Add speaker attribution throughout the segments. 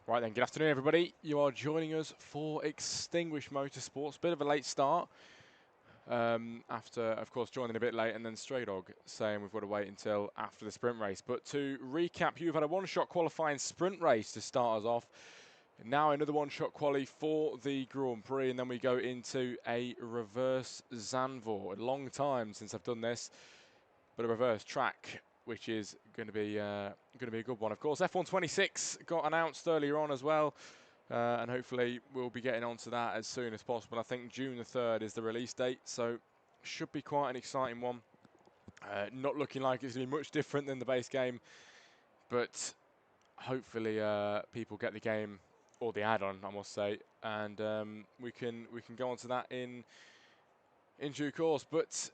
Speaker 1: Right then, good afternoon everybody. You are joining us for Extinguished Motorsports. Bit of a late start after, of course, joining a bit late, and then Stray Dog saying we've got to wait until after the sprint race. But to recap, you've had a one-shot qualifying sprint race to start us off. Now another one-shot quali for the Grand Prix, and then we go into a reverse Zandvoort. A long time since I've done this, but a reverse track, which is going to be a good one. Of course, F126 got announced earlier on as well, and hopefully we'll be getting onto that as soon as possible. I think June the 3rd is the release date, so should be quite an exciting one. Not looking like it's going to be much different than the base game, but hopefully people get the game or the add-on, I must say, and we can go on to that in due course. But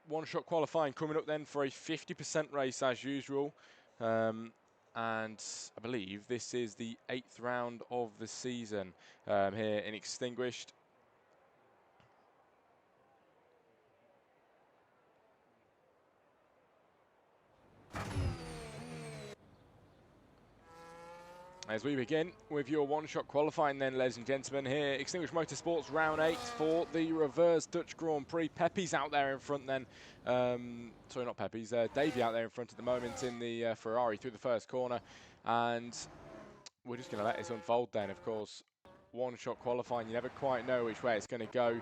Speaker 1: one-shot qualifying coming up then for a 50% race as usual. And I believe this is the 8th round of the season here in Extinguished. As we begin with your one-shot qualifying then, ladies and gentlemen, here, Extinguished Motorsports round 8 for the reverse Dutch Grand Prix. Pepe's out there in front then. Sorry, not Pepe's, Davey out there in front at the moment in the Ferrari through the first corner. And we're just going to let this unfold then, of course. One-shot qualifying, you never quite know which way it's going to go.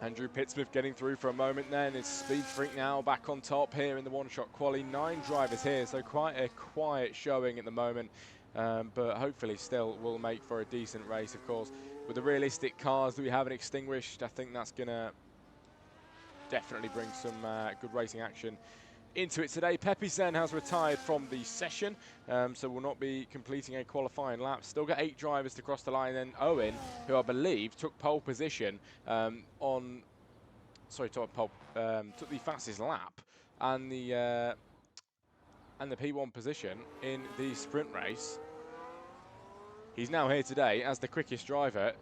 Speaker 1: Andrew Pittsmith getting through for a moment then. It's Speed Freak now back on top here in the one-shot quali. 9 drivers here, so quite a quiet showing at the moment. But hopefully still will make for a decent race, of course. With the realistic cars that we have in Extinguished, I think that's going to definitely bring some good racing action into it today. Pepe Sen has retired from the session, so will not be completing a qualifying lap. Still got 8 drivers to cross the line. Then Owen, who I believe took pole position took the fastest lap and the P1 position in the sprint race. He's now here today as the quickest driver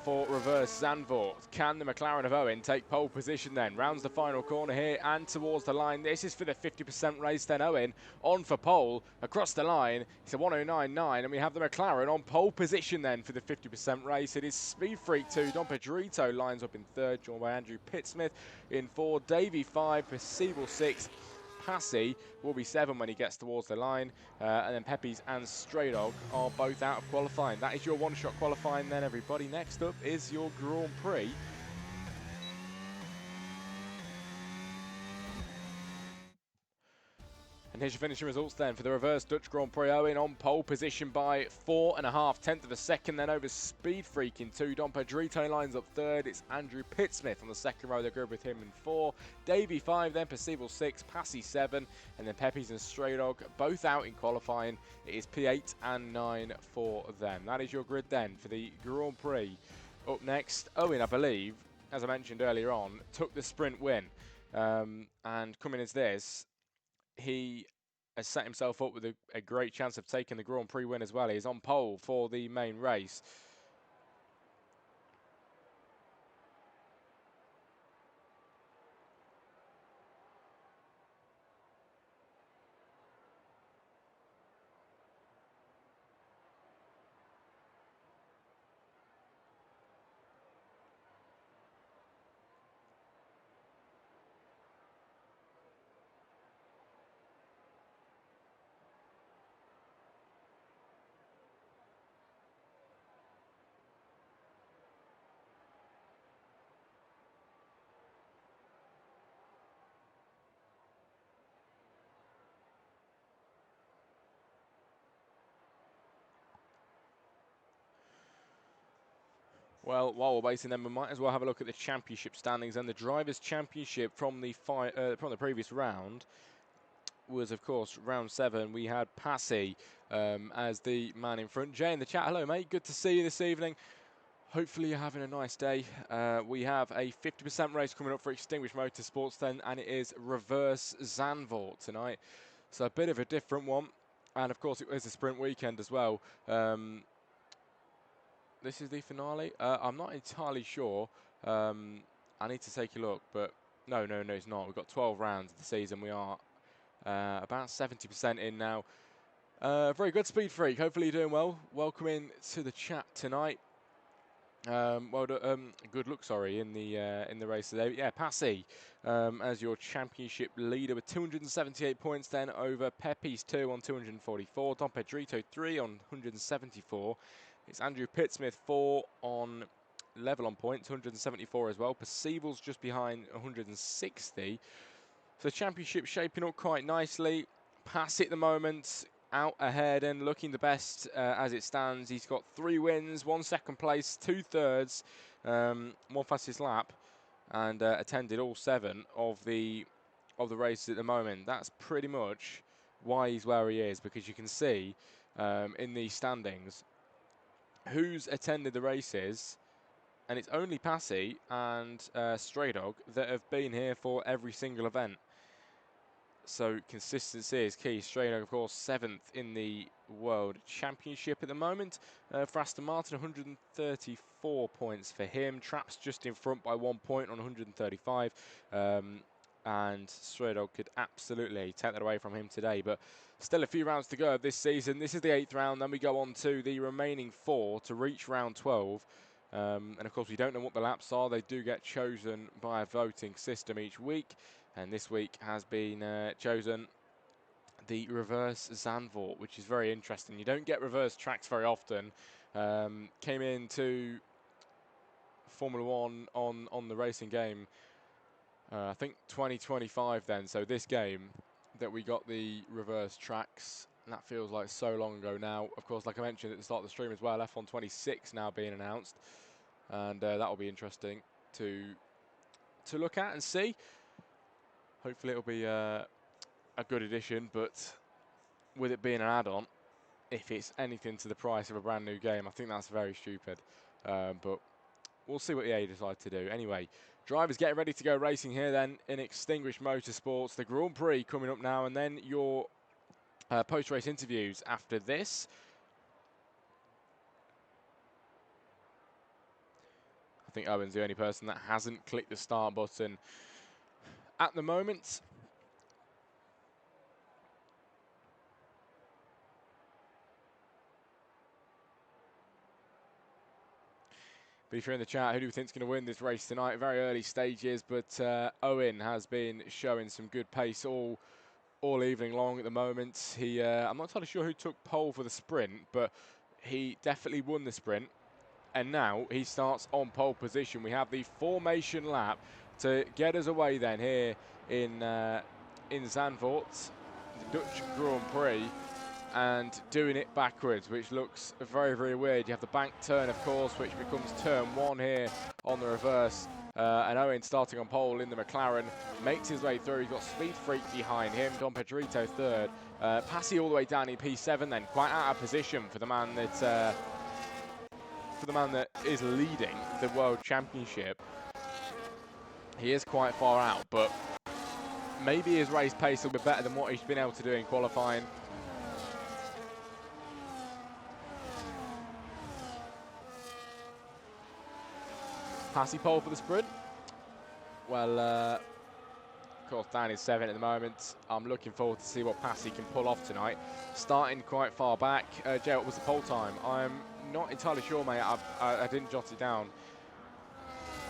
Speaker 1: for reverse Zandvoort. Can the McLaren of Owen take pole position then? Rounds the final corner here and towards the line. This is for the 50% race then. Owen on for pole across the line. It's a 109.9 and we have the McLaren on pole position then for the 50% race. It is Speed Freak 2. Don Pedrito lines up in 3rd, joined by Andrew Pittsmith in 4th. Davey 5, Percival 6. Passy will be 7 when he gets towards the line, and then Pepe's and Stray Dog are both out of qualifying. That is your one-shot qualifying then, everybody. Next up is your Grand Prix. And here's your finishing results then for the reverse Dutch Grand Prix. Owen on pole position by 4.5 tenths of a second, then over Speed Freak in 2. Don Pedrito lines up 3rd. It's Andrew Pittsmith on the 2nd row. They're good with him in 4. Davey 5, then Percival 6, Passy 7, and then Pepe's and Stray Dog both out in qualifying. It is P8 and 9 for them. That is your grid then for the Grand Prix. Up next, Owen, I believe, as I mentioned earlier on, took the sprint win. And coming into this, he has set himself up with a great chance of taking the Grand Prix win as well. He's on pole for the main race. Well, while we're waiting, then we might as well have a look at the championship standings. And the drivers' championship from the previous round was, of course, round 7. We had Passy as the man in front. Jay in the chat, hello mate, good to see you this evening. Hopefully you're having a nice day. We have a 50% race coming up for Extinguished Motorsports then, and it is reverse Zandvoort tonight. So a bit of a different one. And of course it is a sprint weekend as well. This is the finale. I'm not entirely sure. I need to take a look, but no, it's not. We've got 12 rounds of the season. We are about 70% in now. Very good, Speed Freak. Hopefully you're doing well. Welcome in to the chat tonight. Good luck, sorry, in the race today. Yeah, Passy as your championship leader with 278 points. Then over Pepe's 2 on 244. Don Pedrito 3 on 174. It's Andrew Pittsmith 4 on level on points, 174 as well. Percival's just behind 160. So the championship shaping up quite nicely. Passy at the moment out ahead and looking the best as it stands. He's got 3 wins, 1 second place, 2 thirds, 1 fastest lap, and attended all 7 of the races at the moment. That's pretty much why he's where he is, because you can see in the standings who's attended the races, and it's only Passy and Stray Dog that have been here for every single event. So consistency is key. Stray Dog, of course, 7th in the World Championship at the moment. For Aston Martin, 134 points for him. Trapp's just in front by 1 point on 135. And Stray Dog could absolutely take that away from him today. But still a few rounds to go of this season. This is the 8th round. Then we go on to the remaining 4 to reach round 12. And of course, we don't know what the laps are. They do get chosen by a voting system each week. And this week has been chosen the reverse Zandvoort, which is very interesting. You don't get reverse tracks very often. Came into Formula 1 on the racing game, I think 2025 then. So this game that we got the reverse tracks, and that feels like so long ago now. Of course, like I mentioned at the start of the stream as well, F1 26 now being announced. And that will be interesting to look at and see. Hopefully it'll be a good addition, but with it being an add-on, if it's anything to the price of a brand new game, I think that's very stupid. But we'll see what EA decide to do. Anyway, drivers getting ready to go racing here then in Extinguished Motorsports. The Grand Prix coming up now, and then your post-race interviews after this. I think Owen's the only person that hasn't clicked the start button at the moment. But if you're in the chat, who do you think is going to win this race tonight? Very early stages, but Owen has been showing some good pace all evening long at the moment. I'm not entirely sure who took pole for the sprint, but he definitely won the sprint. And now he starts on pole position. We have the formation lap to get us away then here in Zandvoort, the Dutch Grand Prix, and doing it backwards, which looks very, very weird. You have the bank turn, of course, which becomes turn 1 here on the reverse. And Owen starting on pole in the McLaren, makes his way through. He's got Speed Freak behind him, Don Pedrito 3rd. Passy all the way down in P7 then, quite out of position for the man that is leading the World Championship. He is quite far out, but maybe his race pace will be better than what he's been able to do in qualifying. Passy pole for the sprint. Well, of course, down in 7 at the moment. I'm looking forward to see what Passy can pull off tonight. Starting quite far back. Jay, what was the pole time? I'm not entirely sure, mate. I didn't jot it down.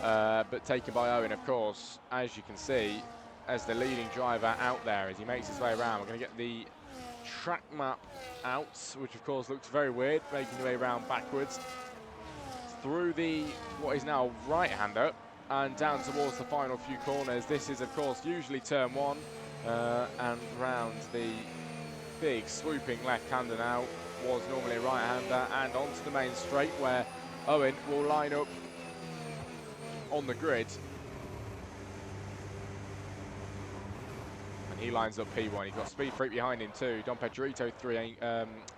Speaker 1: But taken by Owen, of course, as you can see, as the leading driver out there as he makes his way around. We're going to get the track map out, which of course looks very weird, making your way around backwards through what is now right-hander and down towards the final few corners. This is, of course, usually turn 1 and round the big swooping left-hander now was normally a right-hander, and onto the main straight where Owen will line up on the grid. And he lines up P1. He's got Speed Freak behind him too. Don Pedrito 3,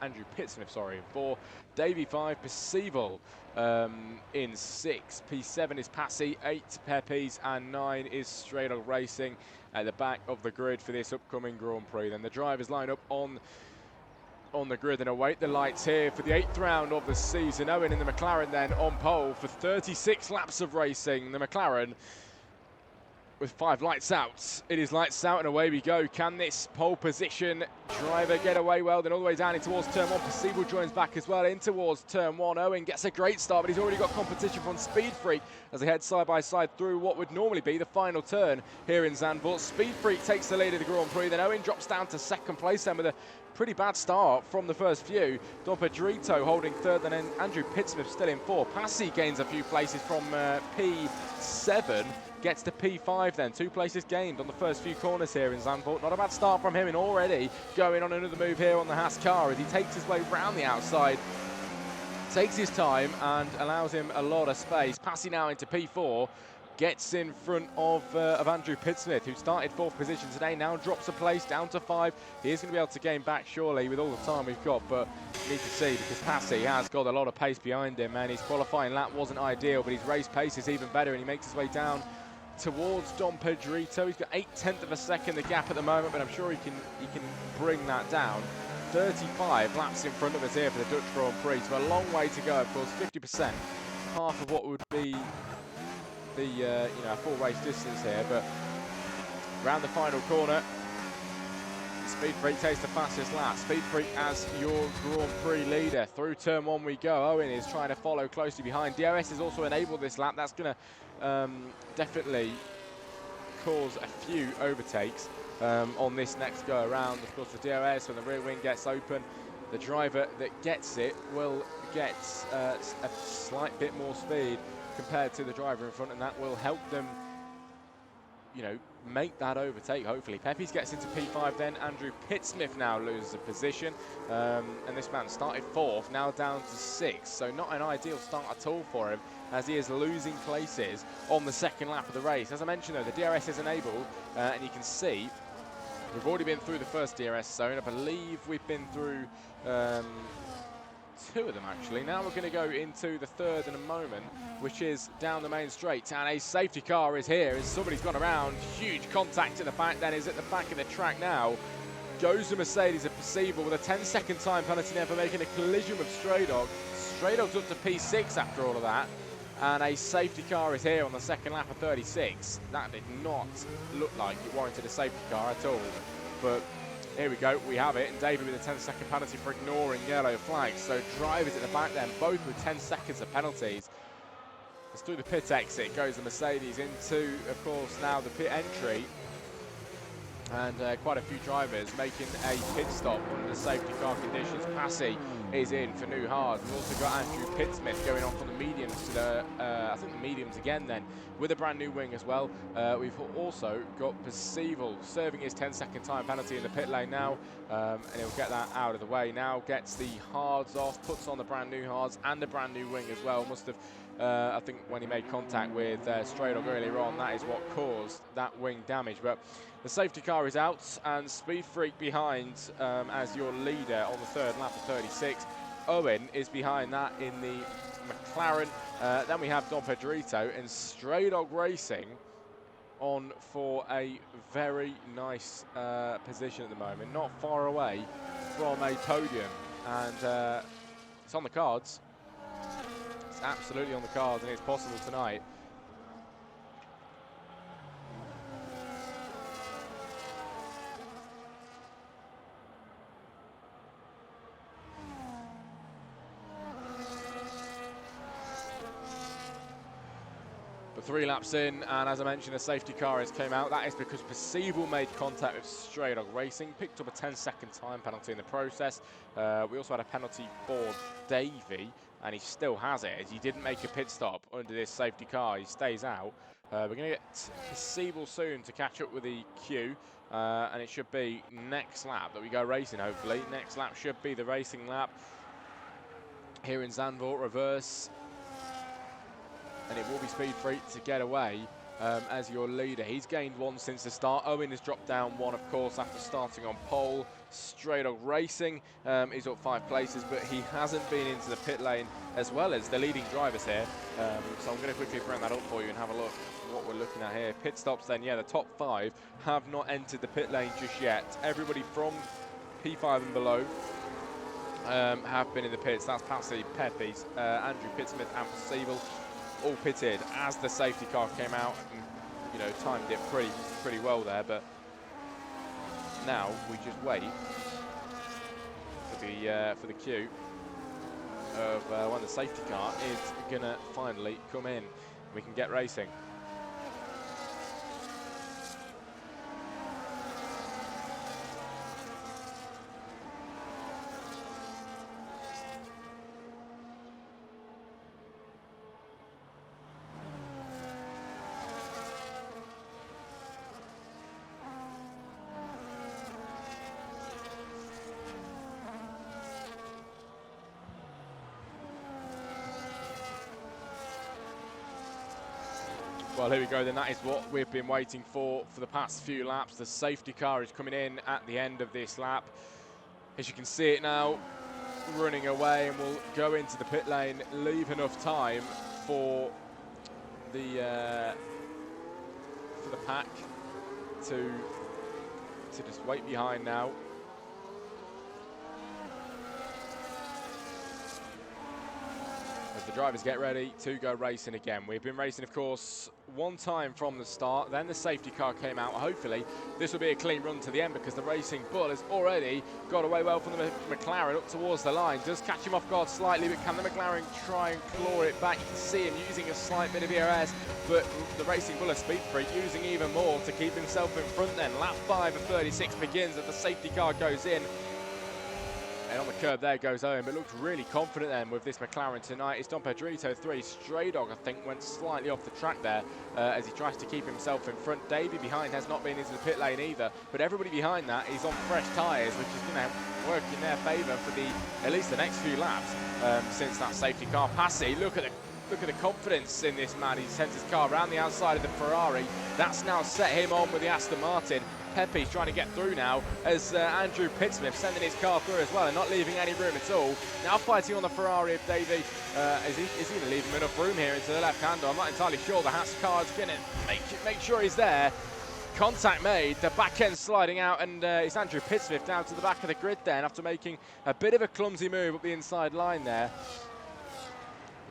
Speaker 1: Andrew Pittsmith, sorry, 4. Davey 5, Percival in 6. P7 is Passy, 8 Pepe's, and 9 is Stray Dog Racing at the back of the grid for this upcoming Grand Prix. Then the drivers line up on the grid and await the lights here for the 8th round of the season. Owen in the McLaren then on pole for 36 laps of racing. The McLaren with 5 lights out. It is lights out and away we go. Can this pole position driver get away well? Then all the way down in towards turn 1. Percival joins back as well in towards turn 1. Owen gets a great start, but he's already got competition from Speed Freak as they head side by side through what would normally be the final turn here in Zandvoort. Speed Freak takes the lead of the Grand Prix. Then Owen drops down to second place then with a pretty bad start from the first few. Don Pedrito holding third, and then Andrew Pittsmith still in 4. Passy gains a few places from P7. Gets to P5 then, 2 places gained on the first few corners here in Zandvoort. Not a bad start from him, and already going on another move here on the Haas car as he takes his way round the outside. Takes his time and allows him a lot of space. Passing now into P4. Gets in front of Andrew Pittsmith, who started 4th position today, now drops a place down to 5. He is going to be able to gain back surely with all the time we've got, but you need to see because Passy has got a lot of pace behind him, and his qualifying lap wasn't ideal, but his race pace is even better, and he makes his way down towards Don Pedrito. He's got 0.8 of a second the gap at the moment, but I'm sure he can bring that down. 35 laps in front of us here for the Dutch Grand Prix, so a long way to go. Of course, 50%, half of what would be the a full race distance here, but round the final corner, Speed Freak takes the fastest lap. Speed Freak as your Grand Prix leader. Through turn 1 we go. Owen is trying to follow closely behind. DRS has also enabled this lap. That's going to definitely cause a few overtakes on this next go around. Of course, the DRS, when the rear wing gets open, the driver that gets it will get a slight bit more speed compared to the driver in front, and that will help them, make that overtake, hopefully. Peppies gets into P5 then. Andrew Pittsmith now loses a position, and this man started 4th, now down to 6th, so not an ideal start at all for him, as he is losing places on the second lap of the race. As I mentioned though, the DRS is enabled, and you can see we've already been through the first DRS zone. I believe we've been through 2 of them actually. Now we're going to go into the 3rd in a moment, which is down the main straight, and a safety car is here as somebody's gone around. Huge contact at the back, then is at the back of the track now. Goes the Mercedes of Percival with a 10-second time penalty there for making a collision with Stray Dog. Stray Dog's up to P6 after all of that, and a safety car is here on the second lap of 36. That did not look like it warranted a safety car at all, but here we go, we have it, and David with a 10-second penalty for ignoring yellow flags. So drivers at the back then, both with 10 seconds of penalties. As through the pit exit goes the Mercedes into, of course, now the pit entry. And quite a few drivers making a pit stop under the safety car conditions. Passy is in for New Hard. We've also got Andrew Pittsmith going on from the mediums to the, I think the mediums again then, with a brand new wing as well. We've also got Percival serving his 10-second time penalty in the pit lane now, and he'll get that out of the way now. Gets the hards off, puts on the brand new hards and the brand new wing as well. Must have, I think when he made contact with Stray Dog earlier on, that is what caused that wing damage. But the safety car is out, and Speed Freak behind as your leader on the 3rd lap of 36. Owen is behind that in the McLaren. Then we have Don Pedrito and Stray Dog Racing on for a very nice position at the moment, not far away from a podium, and it's on the cards. It's absolutely on the cards, and it's possible tonight. But 3 laps in, and as I mentioned, the safety car has came out. That is because Percival made contact with Stray Dog Racing, picked up a 10-second time penalty in the process. We also had a penalty for Davey, and he still has it, as he didn't make a pit stop under this safety car. He stays out. We're going to get Percival soon to catch up with the queue, and it should be next lap that we go racing, hopefully. Next lap should be the racing lap here in Zandvoort, reverse. And it will be Speed Freak to get away as your leader. He's gained 1 since the start. Owen has dropped down 1, of course, after starting on pole. Stray Dog Racing is up 5 places, but he hasn't been into the pit lane as well as the leading drivers here. So I'm going to quickly bring that up for you and have a look at what we're looking at here. Pit stops then, yeah, the top 5 have not entered the pit lane just yet. Everybody from P5 and below have been in the pits. That's Passy, Peppies, Andrew Pittsmith and Percival all pitted as the safety car came out. And, you know, timed it pretty well there. But now we just wait for the cue of when the safety car is gonna finally come in. We can get racing. Well, here we go, then that is what we've been waiting for the past few laps. The safety car is coming in at the end of this lap. As you can see it now, running away, and we'll go into the pit lane, leave enough time for the pack to just wait behind now. As the drivers get ready to go racing again. We've been racing, of course, one time from the start, then the safety car came out. Hopefully this will be a clean run to the end, because the Racing Bull has already got away well from the McLaren up towards the line. Does catch him off guard slightly, but can the McLaren try and claw it back? You can see him using a slight bit of ERS, but the Racing Bull, a speed freak, using even more to keep himself in front then. Lap 5 of 36 begins as the safety car goes in. And on the curb there goes Owen, but looked really confident then with this McLaren tonight. It's Don Pedrito 3. Stray Dog, I think, went slightly off the track there as he tries to keep himself in front. Davey behind has not been into the pit lane either, but everybody behind that is on fresh tyres, which is going to work in their favour for at least the next few laps since that safety car passed. Look at the confidence in this man. He sends his car around the outside of the Ferrari. That's now set him on with the Aston Martin. Pepe's trying to get through now as Andrew Pittsmith sending his car through as well and not leaving any room at all. Now fighting on the Ferrari of Davey. Is he going to leave him enough room here into the left-hander? I'm not entirely sure. The Haas car is going to make sure he's there. Contact made, the back end sliding out, and it's Andrew Pittsmith down to the back of the grid then after making a bit of a clumsy move up the inside line there.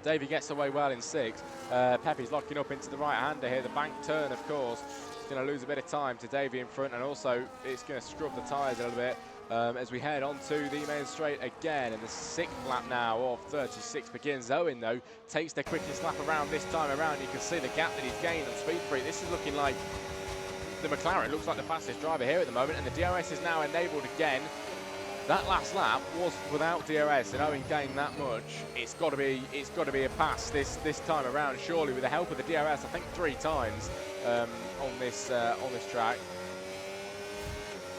Speaker 1: Davey gets away well in 6. Pepe's locking up into the right-hander here. The bank turn, of course, is going to lose a bit of time to Davey in front, and also it's going to scrub the tyres a little bit as we head onto the main straight again. And the 6th lap now of 36 begins. Owen, though, takes the quickest lap around this time around. You can see the gap that he's gained on speed free. This is looking like the McLaren looks like the fastest driver here at the moment, and the DRS is now enabled again. That last lap was without DRS, and Owen gained that much. It's got to be a pass this time around, surely, with the help of the DRS. I think 3 times on this track.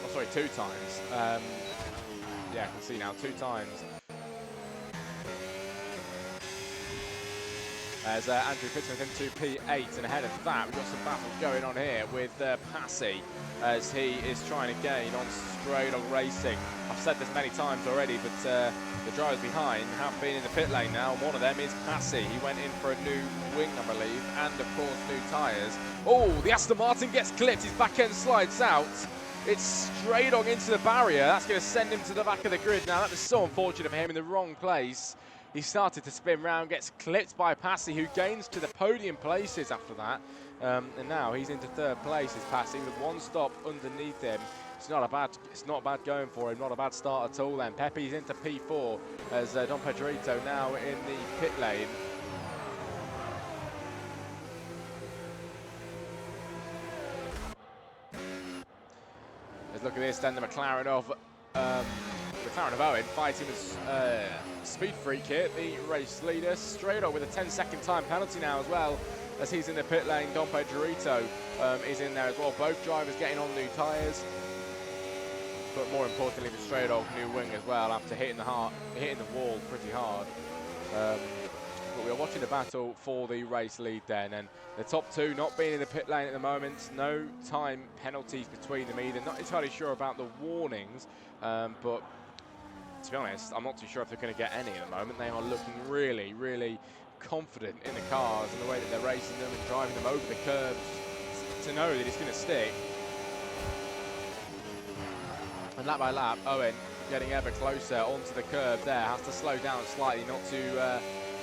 Speaker 1: Oh, sorry, 2 times. Yeah, I can see now 2 times. As Andrew Pittsmith into P8, and ahead of that, we've got some battles going on here with Passy as he is trying to gain on Stray Dog Racing. I've said this many times already, but the drivers behind have been in the pit lane now. One of them is Passy. He went in for a new wing, I believe, and of course new tyres. Oh, the Aston Martin gets clipped. His back end slides out. It's Stray Dog into the barrier. That's going to send him to the back of the grid now. That was so unfortunate for him in the wrong place. He started to spin round, gets clipped by Passy, who gains to the podium places after that. And now he's into 3rd place, is Passy, with 1 stop underneath him. It's not bad going for him, not a bad start at all then. Pepe's into P4 as Don Pedrito now in the pit lane. Let's look at this then, the McLaren of Owen fighting with Speed Freak here, the race leader. Straight up with a 10-second time penalty now as well, as he's in the pit lane. Don Pedrito is in there as well. Both drivers getting on new tyres, but more importantly for Stray Dog, new wing as well after hitting the wall pretty hard. But we are watching the battle for the race lead then, and the top 2 not being in the pit lane at the moment. No time penalties between them either. Not entirely sure about the warnings, but to be honest, I'm not too sure if they're going to get any at the moment. They are looking really, really confident in the cars and the way that they're racing them and driving them over the curbs to know that it's going to stick. And lap by lap, Owen getting ever closer onto the curb there. Has to slow down slightly not to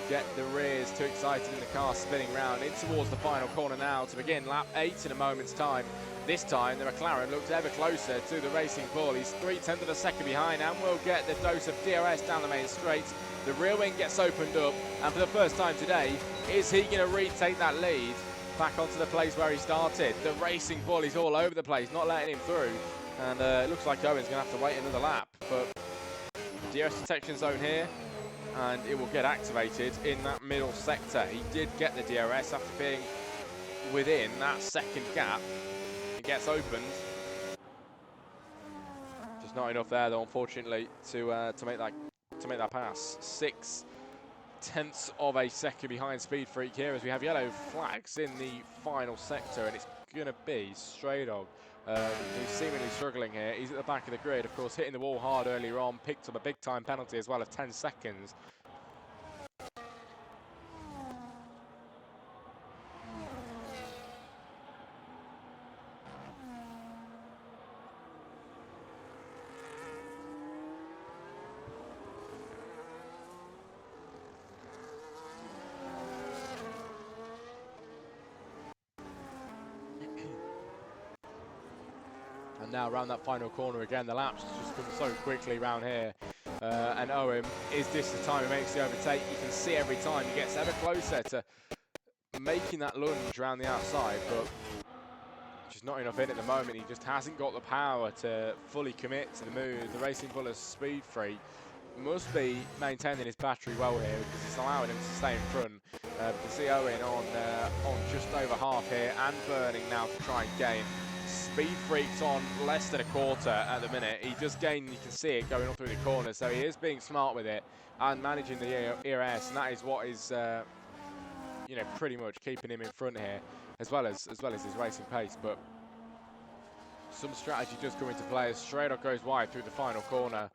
Speaker 1: get the rears too excited in the car, spinning round in towards the final corner now to begin lap 8 in a moment's time. This time the McLaren looks ever closer to the Racing Bull. He's 0.3 of a second behind and will get the dose of DRS down the main straight. The rear wing gets opened up, and for the first time today, is he going to retake that lead back onto the place where he started? The Racing Bull is all over the place, not letting him through, and it looks like Owen's going to have to wait another lap. But DRS detection zone here, and it will get activated in that middle sector. He did get the DRS after being within that second gap. It gets opened. Just not enough there, though, unfortunately, to make that pass. 0.6 of a second behind Speed Freak here, as we have yellow flags in the final sector, and it's going to be Stray Dog who's seemingly struggling here. He's at the back of the grid, of course, hitting the wall hard earlier on, picked up a big time penalty as well of 10 seconds. And now around that final corner again, the laps just come so quickly round here. And Owen, is this the time he makes the overtake? You can see every time he gets ever closer to making that lunge around the outside, but just not enough in at the moment. He just hasn't got the power to fully commit to the move. The Racing Bull Speed Freak must be maintaining his battery well here, because it's allowing him to stay in front. We can see Owen on just over half here and burning now to try and gain. Speed Freak's on less than a quarter at the minute. He just gained, you can see it going on through the corner, so he is being smart with it and managing the ERS, and that is what is you know, pretty much keeping him in front here, as well as his racing pace. But some strategy does come into play as Stray Dog goes wide through the final corner.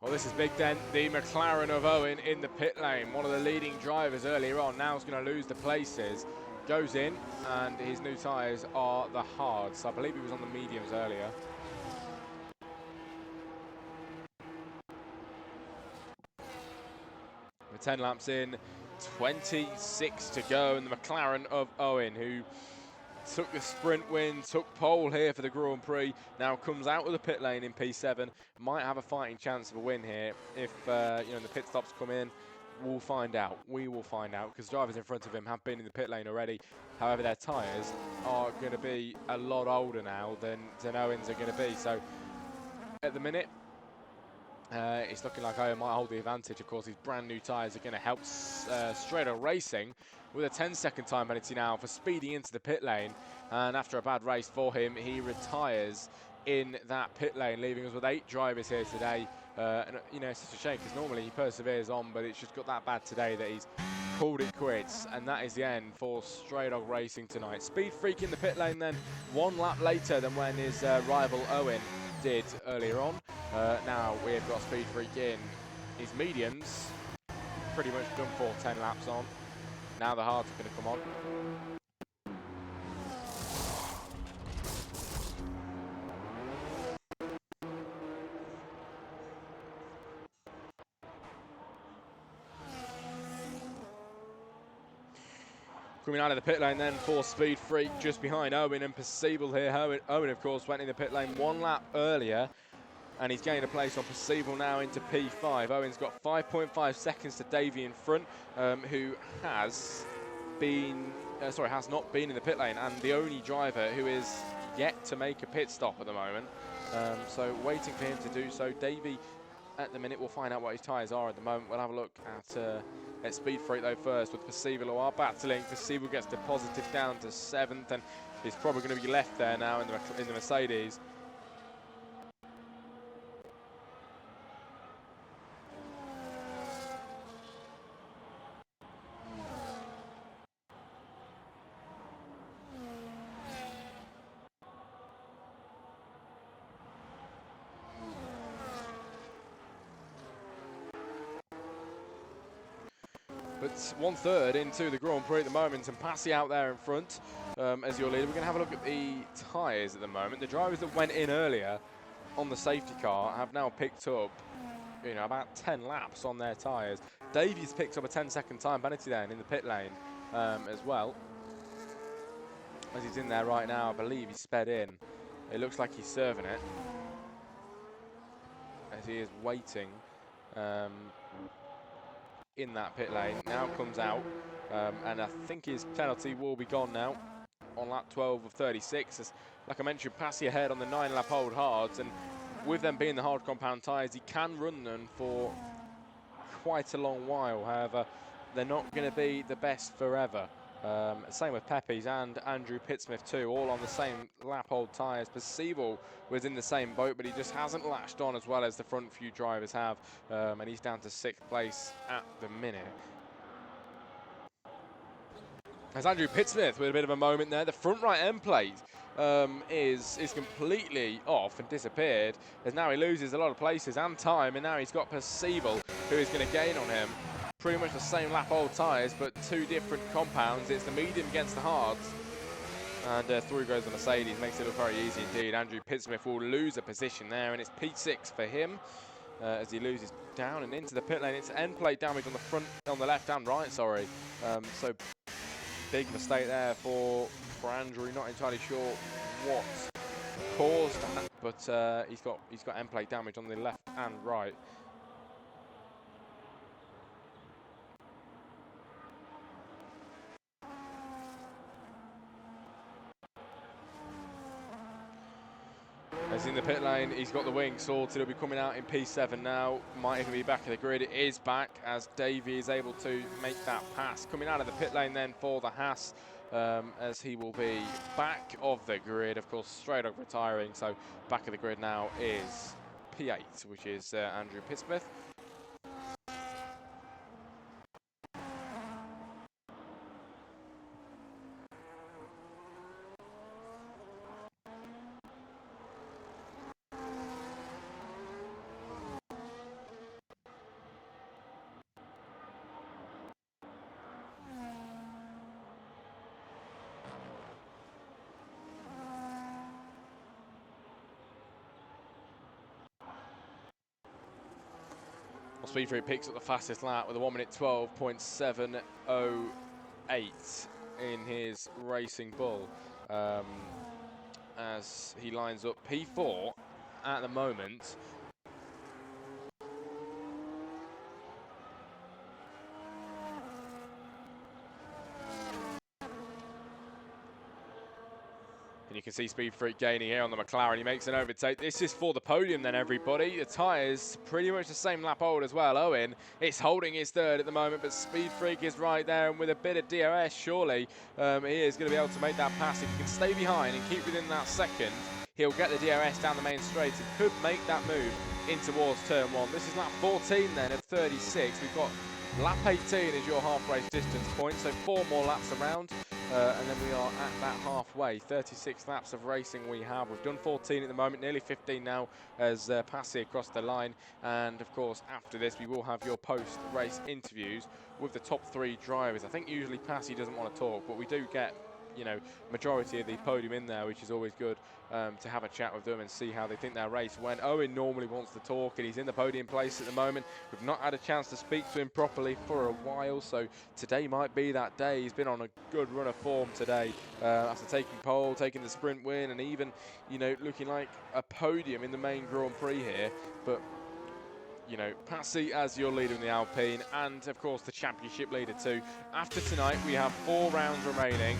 Speaker 1: Well, this is big then. The McLaren of Owen in the pit lane. One of the leading drivers earlier on. Now is going to lose the places. Goes in, and his new tyres are the hards. I believe he was on the mediums earlier. With 10 laps in, 26 to go, and the McLaren of Owen, who took the sprint win, took pole here for the Grand Prix, now comes out of the pit lane in P7, might have a fighting chance of a win here if you know, the pit stops come in. We'll find out. We will find out, because drivers in front of him have been in the pit lane already. However, their tyres are going to be a lot older now than Owen's are going to be. So at the minute, it's looking like Owen might hold the advantage. Of course, his brand new tyres are going to help Stray Dog Racing with a 10-second time penalty now for speeding into the pit lane. And after a bad race for him, he retires in that pit lane, leaving us with 8 drivers here today. And you know, it's such a shame, because normally he perseveres on, but it's just got that bad today that he's called it quits. And that is the end for Stray Dog Racing tonight. Speed Freak in the pit lane then, 1 lap later than when his rival Owen did earlier on. Now we've got Speed Freak in his mediums, pretty much done for 10 laps on. Now the hards are going to come on. Coming out of the pit lane then for Speed Freak, just behind Owen and Perceivable here. Owen, of course, went in the pit lane 1 lap earlier, and he's gained a place on Perceivable now into P5. Owen's got 5.5 seconds to Davey in front, who has not been in the pit lane, and the only driver who is yet to make a pit stop at the moment. So waiting for him to do so. Davey, at the minute, we'll find out what his tyres are at the moment. We'll have a look at Speed Freak though first, with Perceivable who are battling. Perceivable gets deposited down to 7th, and he's probably going to be left there now in the Mercedes. But 1/3 into the Grand Prix at the moment, and Passy out there in front as your leader. We're going to have a look at the tyres at the moment. The drivers that went in earlier on the safety car have now picked up, about 10 laps on their tyres. Davies picks up a 10-second time penalty then in the pit lane as well. As he's in there right now, I believe he's sped in. It looks like he's serving it as he is waiting in that pit lane. Now comes out, and I think his penalty will be gone now on lap 12 of 36. As, like I mentioned, Passy ahead on the 9-lap old hards, and with them being the hard compound tyres, he can run them for quite a long while. However, they're not going to be the best forever. Same with Pepe's and Andrew Pittsmith too, all on the same lap old tyres. Percival was in the same boat, but he just hasn't latched on as well as the front few drivers have, and he's down to 6th place at the minute. As Andrew Pittsmith with a bit of a moment there, the front right end plate is completely off and disappeared, as now he loses a lot of places and time, and now he's got Percival who is going to gain on him. Pretty much the same lap old tyres, but 2 different compounds. It's the medium against the hards, and through goes the Mercedes. Makes it look very easy indeed. Andrew Pittsmith will lose a position there, and it's P6 for him as he loses down and into the pit lane. It's end plate damage on the front, on the left and right, sorry. So big mistake there for Andrew. Not entirely sure what caused that, but he's got end plate damage on the left and right. As in the pit lane, he's got the wing sorted. He'll be coming out in P7 now. Might even be back of the grid. It is back as Davey is able to make that pass. Coming out of the pit lane then for the Haas, as he will be back of the grid. Of course, straight up retiring. So back of the grid now is P8, which is Andrew Pittsmith. Speed Prix picks up the fastest lap with a 1 minute 12.708 in his Racing Bull, as he lines up P4 at the moment. And you can see Speed Freak gaining here on the McLaren. He makes an overtake. This is for the podium then, everybody. The tyres pretty much the same lap old as well. Owen is holding his 3rd at the moment, but Speed Freak is right there, and with a bit of DRS, surely he is going to be able to make that pass. If he can stay behind and keep within that 2nd, he'll get the DRS down the main straight and could make that move in towards turn 1. This is lap 14 then of 36. We've got lap 18 as your half race distance point, so 4 more laps around. And then we are at that halfway. 36 laps of racing we have. We've done 14 at the moment, nearly 15 now as Passy across the line. And of course, after this, we will have your post-race interviews with the top 3 drivers. I think usually Passy doesn't want to talk, but we do get, majority of the podium in there, which is always good to have a chat with them and see how they think their race went. Owen normally wants to talk, and he's in the podium place at the moment. We've not had a chance to speak to him properly for a while, so today might be that day. He's been on a good run of form today after taking pole, taking the sprint win, and even, looking like a podium in the main Grand Prix here. But Passy as your leader in the Alpine, and of course the championship leader too. After tonight, we have 4 rounds remaining.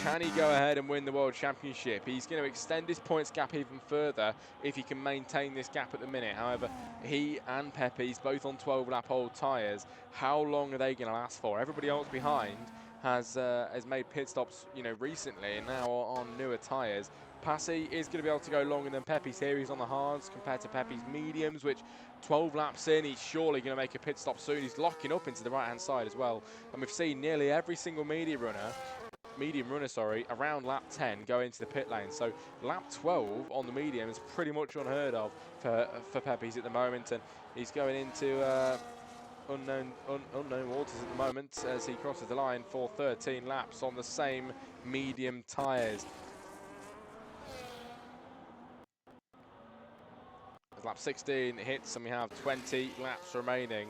Speaker 1: Can he go ahead and win the World Championship? He's going to extend his points gap even further if he can maintain this gap at the minute. However, he and Pepe's both on 12-lap old tyres. How long are they going to last for? Everybody else behind has made pit stops, recently, and now on newer tyres. Passy is going to be able to go longer than Pepe's here. He's on the hards compared to Pepe's mediums, which 12 laps in, he's surely going to make a pit stop soon. He's locking up into the right-hand side as well. And we've seen nearly every single medium runner, around lap 10 go into the pit lane. So lap 12 on the medium is pretty much unheard of for Pepe's at the moment. And he's going into unknown waters at the moment as he crosses the line for 13 laps on the same medium tyres. As lap 16 hits and we have 20 laps remaining.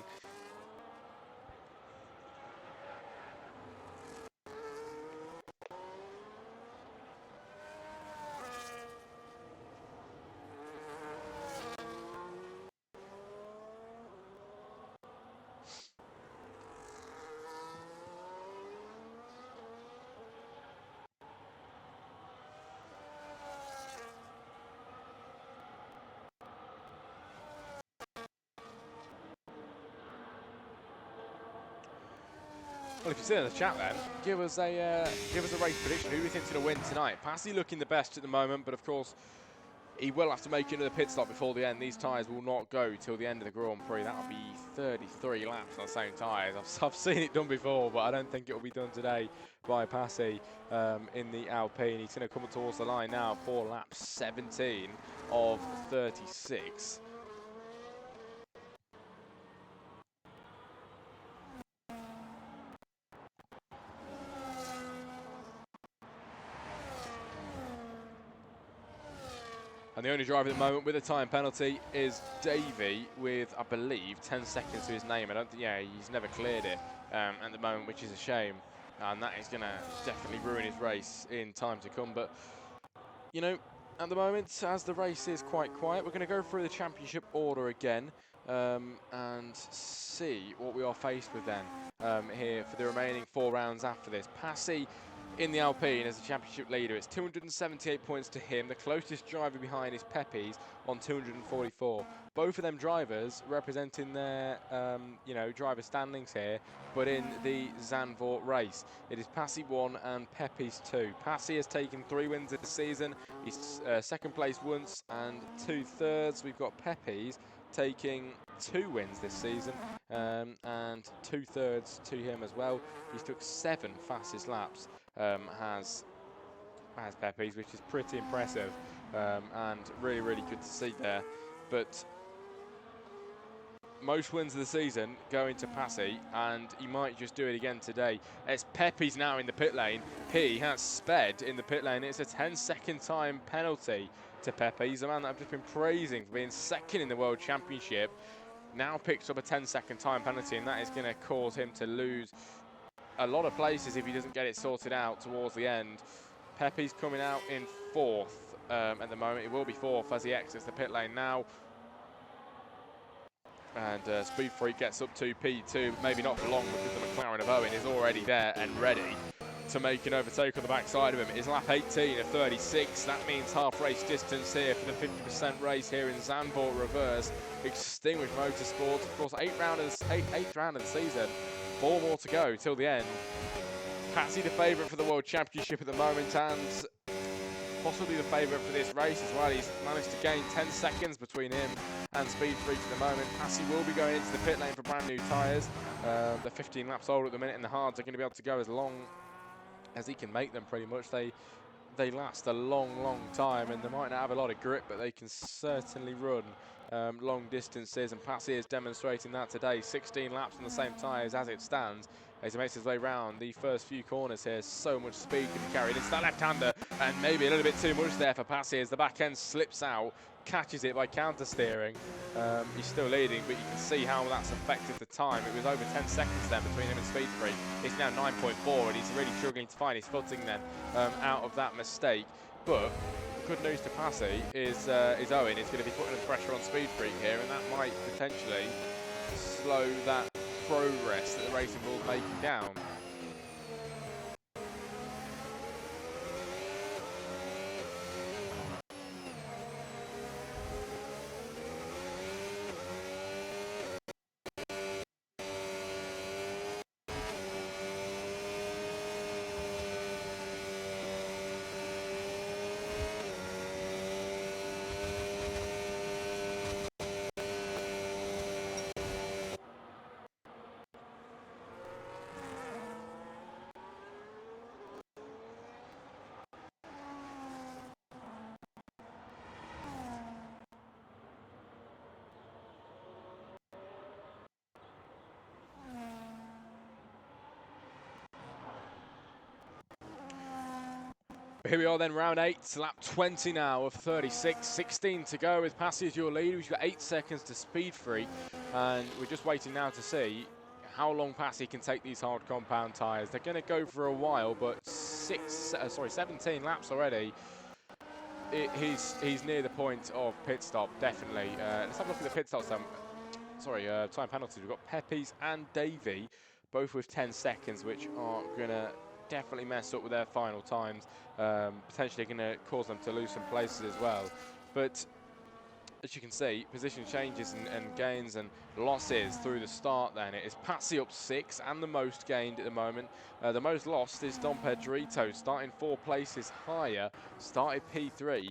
Speaker 1: Well, if you're still in the chat then, give us a race prediction. Who do you think's going to win tonight? Passy looking the best at the moment, but of course, he will have to make another pit stop before the end. These tyres will not go till the end of the Grand Prix. That'll be 33 laps on the same tyres. I've seen it done before, but I don't think it will be done today by Passy in the Alpine. He's going to come towards the line now for lap 17 of 36. And the only driver at the moment with a time penalty is Davey with, I believe, 10 seconds to his name. I don't think, yeah, he's never cleared it at the moment, which is a shame. And that is going to definitely ruin his race in time to come. But, you know, at the moment, as the race is quite quiet, we're going to go through the championship order again and see what we are faced with then here for the remaining 4 rounds after this. Passy in the Alpine as the championship leader. It's 278 points to him. The closest driver behind is Pepe's on 244. Both of them drivers representing their, you know, driver standings here, but in the Zandvoort race. It is Passy 1 and Pepe's 2. Passy has taken 3 wins this season. He's second place once and 2 thirds. We've got Pepe's taking 2 wins this season and 2 thirds to him as well. He's took 7 fastest laps. Has Pepe's, which is pretty impressive and really, really good to see there. But most wins of the season going to Passy, and he might just do it again today. It's Pepe's now in the pit lane. He has sped in the pit lane. It's a 10-second time penalty to Pepe. He's a man that I've just been praising for being second in the World Championship. Now picks up a 10-second time penalty, and that is going to cause him to lose a lot of places if he doesn't get it sorted out towards the end. Pepe's coming out in 4th at the moment. It will be 4th as he exits the pit lane now. And Speed Freak gets up to P2, maybe not for long because the McLaren of Owen is already there and ready to make an overtake on the backside of him. It's lap 18 of 36. That means half race distance here for the 50% race here in Zandvoort Reverse. Extinguished Motorsports. Of course, 8th round of the season. 4 more to go till the end. Passy the favourite for the World Championship at the moment and possibly the favourite for this race as well. He's managed to gain 10 seconds between him and Speed Freak at the moment. Passy will be going into the pit lane for brand new tyres. They're 15 laps old at the minute and the hards are going to be able to go as long as he can make them pretty much. They last a long, long time and they might not have a lot of grip, but they can certainly run long distances, and Passy is demonstrating that today. 16 laps on the same tyres as it stands as he makes his way round the first few corners here. So much speed can be carried into that left-hander, and maybe a little bit too much there for Passy as the back end slips out, catches it by counter steering. He's still leading, but you can see how that's affected the time. It was over 10 seconds then between him and Speed Freak. It's now 9.4 and he's really struggling to find his footing then out of that mistake. But good news to Passy is Owen is going to be putting the pressure on Speed Freak here, and that might potentially slow that progress that the Racing Bull's making down. Here we are then, round 8, lap 20 now of 36, 16 to go with Prix as your lead. We've got 8 seconds to speed free, and we're just waiting now to see how long Prix can take these hard compound tyres. They're going to go for a while, but 17 laps already. He's near the point of pit stop, definitely. Let's have a look at the pit stops then. Time penalties. We've got Peppies and Davey, both with 10 seconds, which are going to definitely mess up with their final times. Potentially going to cause them to lose some places as well. But as you can see, position changes and gains and losses through the start then. It is Patsy up 6 and the most gained at the moment. The most lost is Dom Pedrito, starting 4 places higher. Started P3,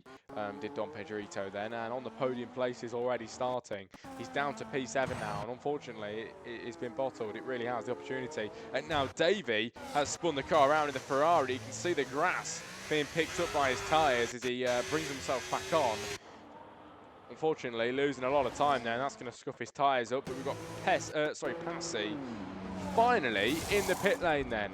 Speaker 1: did Dom Pedrito then, and on the podium places already starting. He's down to P7 now, and unfortunately, it's been bottled. It really has, the opportunity. And now Davey has spun the car around in the Ferrari. You can see the grass being picked up by his tyres as he brings himself back on. Unfortunately, losing a lot of time there, and that's going to scuff his tyres up. But we've got Passy finally in the pit lane then.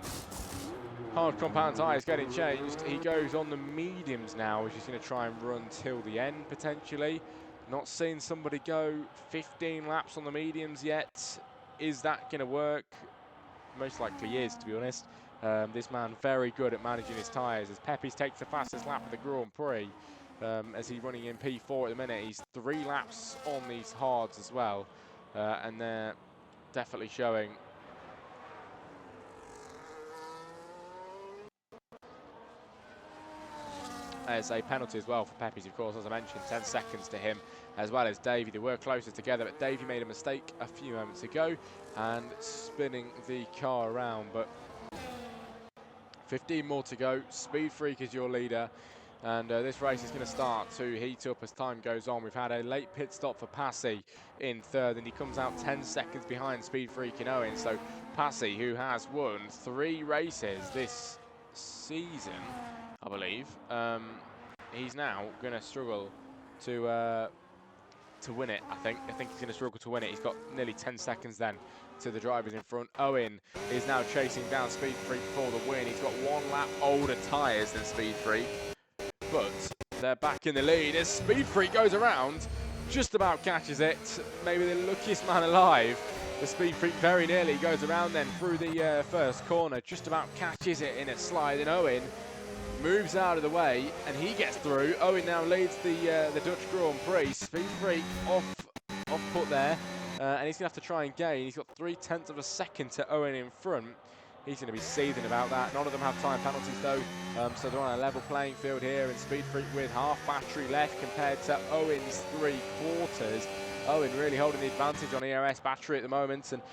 Speaker 1: Hard compound tyres getting changed. He goes on the mediums now, which he's going to try and run till the end potentially. Not seeing somebody go 15 laps on the mediums yet. Is that going to work? Most likely is, to be honest. This man very good at managing his tyres as Peppies takes the fastest lap of the Grand Prix. As he's running in P4 at the minute. He's 3 laps on these hards as well, and they're definitely showing. As a penalty as well for Peppies, of course, as I mentioned, 10 seconds to him, as well as Davey. They were closer together, but Davey made a mistake a few moments ago and spinning the car around. But 15 more to go. Speed Freak is your leader. And this race is going to start to heat up as time goes on. We've had a late pit stop for Passy in 3rd, and he comes out 10 seconds behind Speed Freak and Owen. So Passy, who has won 3 races this season, I believe, he's now going to struggle to win it, I think. I think he's going to struggle to win it. He's got nearly 10 seconds then to the drivers in front. Owen is now chasing down Speed Freak for the win. He's got 1 lap older tyres than Speed Freak. But they're back in the lead as Speed Freak goes around, just about catches it. Maybe the luckiest man alive. The Speed Freak very nearly goes around then through the first corner, just about catches it in a slide. And Owen moves out of the way and he gets through. Owen now leads the Dutch Grand Prix. Speed Freak off put there, and he's going to have to try and gain. He's got 0.3 of a second to Owen in front. He's going to be seething about that. None of them have time penalties though, so they're on a level playing field here. And Speed Freak with half battery left compared to Owen's 3/4. Owen really holding the advantage on ERS battery at the moment, and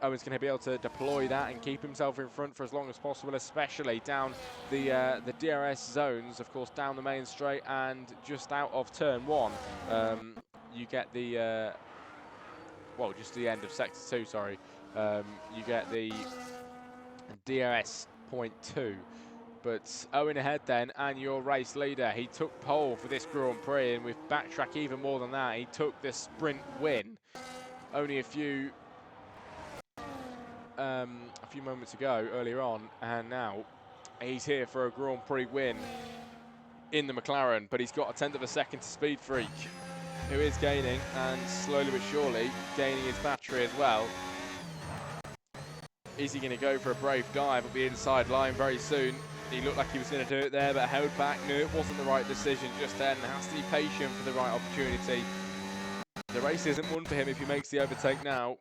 Speaker 1: Owen's going to be able to deploy that and keep himself in front for as long as possible, especially down the DRS zones, of course, down the main straight and just out of turn 1. You get the just the end of sector 2. Sorry, you get the DRS .2, but Owen ahead then, and your race leader. He took pole for this Grand Prix, and with backtrack even more than that, he took the sprint win only a few moments ago, earlier on, and now he's here for a Grand Prix win in the McLaren, but he's got 1/10 of a second to Speed Freak, who is gaining, and slowly but surely gaining his battery as well. Is he going to go for a brave dive up the inside line very soon? He looked like he was going to do it there, but held back. Knew it wasn't the right decision just then. Has to be patient for the right opportunity. The race isn't won for him if he makes the overtake now.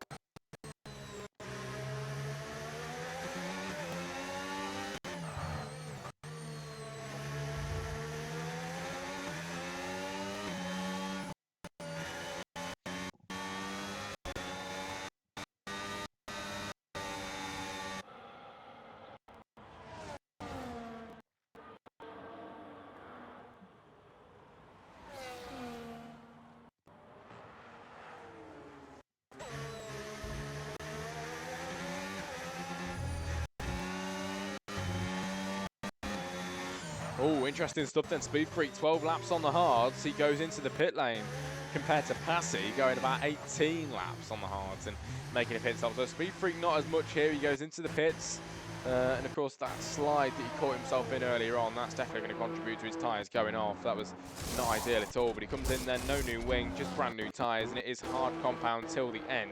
Speaker 1: Oh, interesting stuff then. Speed Freak, 12 laps on the hards. He goes into the pit lane compared to Passy, going about 18 laps on the hards and making a pit stop. So Speed Freak not as much here. He goes into the pits. And of course, that slide that he caught himself in earlier on, that's definitely going to contribute to his tyres going off. That was not ideal at all, but he comes in then, no new wing, just brand new tyres, and it is hard compound till the end.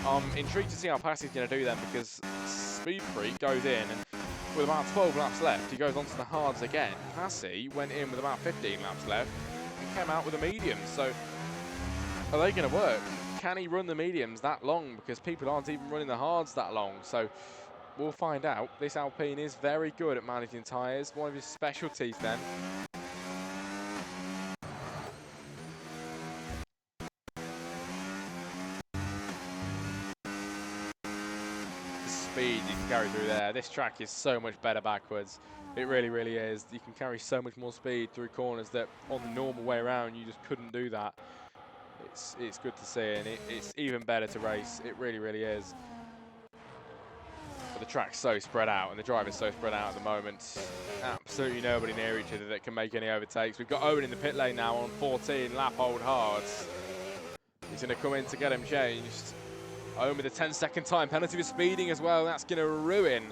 Speaker 1: I'm intrigued to see how Passey's going to do then, because Speed Freak goes in, and with about 12 laps left, he goes onto the hards again. Passey went in with about 15 laps left and came out with a medium. So are they going to work? Can he run the mediums that long? Because people aren't even running the hards that long. So we'll find out. This Alpine is very good at managing tyres. One of his specialties then. The speed you can carry through there. This track is so much better backwards. It really, really is. You can carry so much more speed through corners that on the normal way around you just couldn't do that. It's good to see, and it's even better to race. It really, really is. But the track's so spread out, and the driver's so spread out at the moment. Absolutely nobody near each other that can make any overtakes. We've got Owen in the pit lane now on 14 lap old hards. He's going to come in to get him changed. Owen with a 10-second time penalty for speeding as well. That's going to ruin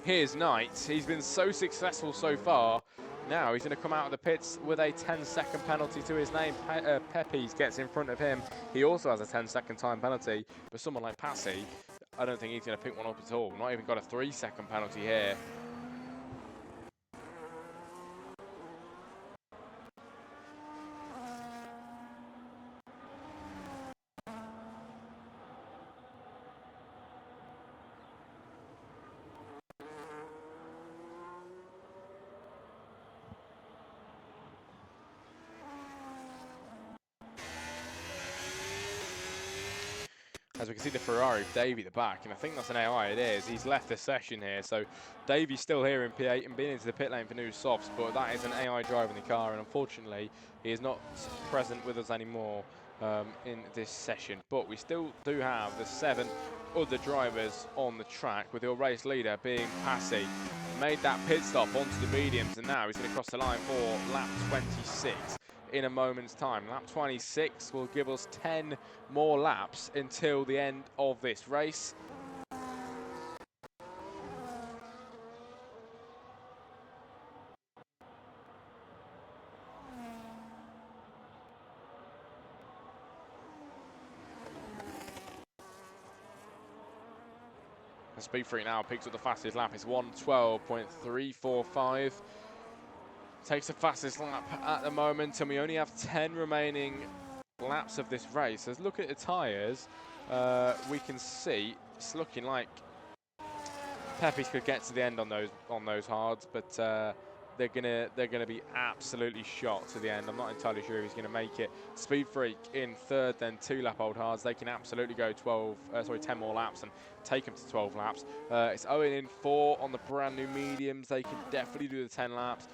Speaker 1: his night. He's been so successful so far. Now he's going to come out of the pits with a 10-second penalty to his name. Pepys gets in front of him. He also has a 10-second time penalty. But someone like Passey, I don't think he's going to pick one up at all. Not even got a 3-second penalty here. As we can see the Ferrari of Davey at the back, and I think that's an AI, it is. He's left the session here, so Davey's still here in P8 and been into the pit lane for new softs, but that is an AI driving the car, and unfortunately, he is not present with us anymore in this session. But we still do have the 7 other drivers on the track, with your race leader being Passey. Made that pit stop onto the mediums, and now he's going to cross the line for lap 26. In a moment's time. Lap 26 will give us 10 more laps until the end of this race. The Speed Freak now picks up the fastest lap. It's 1:12.345. Takes the fastest lap at the moment, and we only have 10 remaining laps of this race. As look at the tyres, we can see it's looking like Pepys could get to the end on those hards, but they're gonna be absolutely shot to the end. I'm not entirely sure if he's gonna make it. Speed Freak in third, then 2 lap old hards. They can absolutely go 10 more laps and take them to 12 laps. It's Owen in 4 on the brand new mediums. They can definitely do the 10 laps.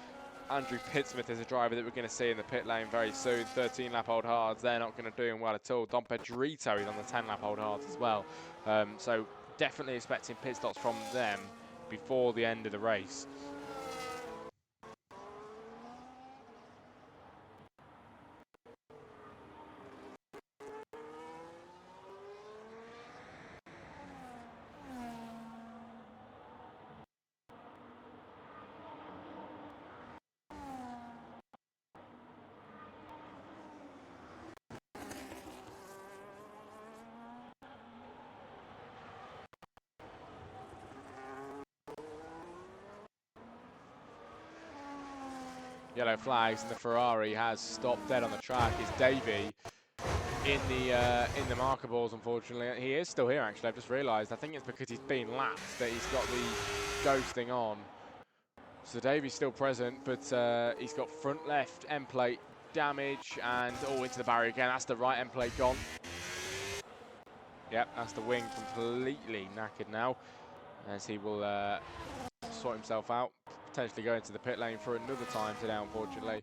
Speaker 1: Andrew Pittsmith is a driver that we're going to see in the pit lane very soon. 13 lap old hards, they're not going to do him well at all. Dom Pedrito is on the 10 lap old hards as well. So definitely expecting pit stops from them before the end of the race. Yellow flags, and the Ferrari has stopped dead on the track. It's Davey in the marker balls, unfortunately. He is still here, actually. I've just realised. I think it's because he's been lapped that he's got the ghosting on. So Davey's still present, but he's got front left end plate damage, and into the barrier again. That's the right end plate gone. Yep, that's the wing completely knackered now, as he will sort himself out. Potentially go into the pit lane for another time today, unfortunately.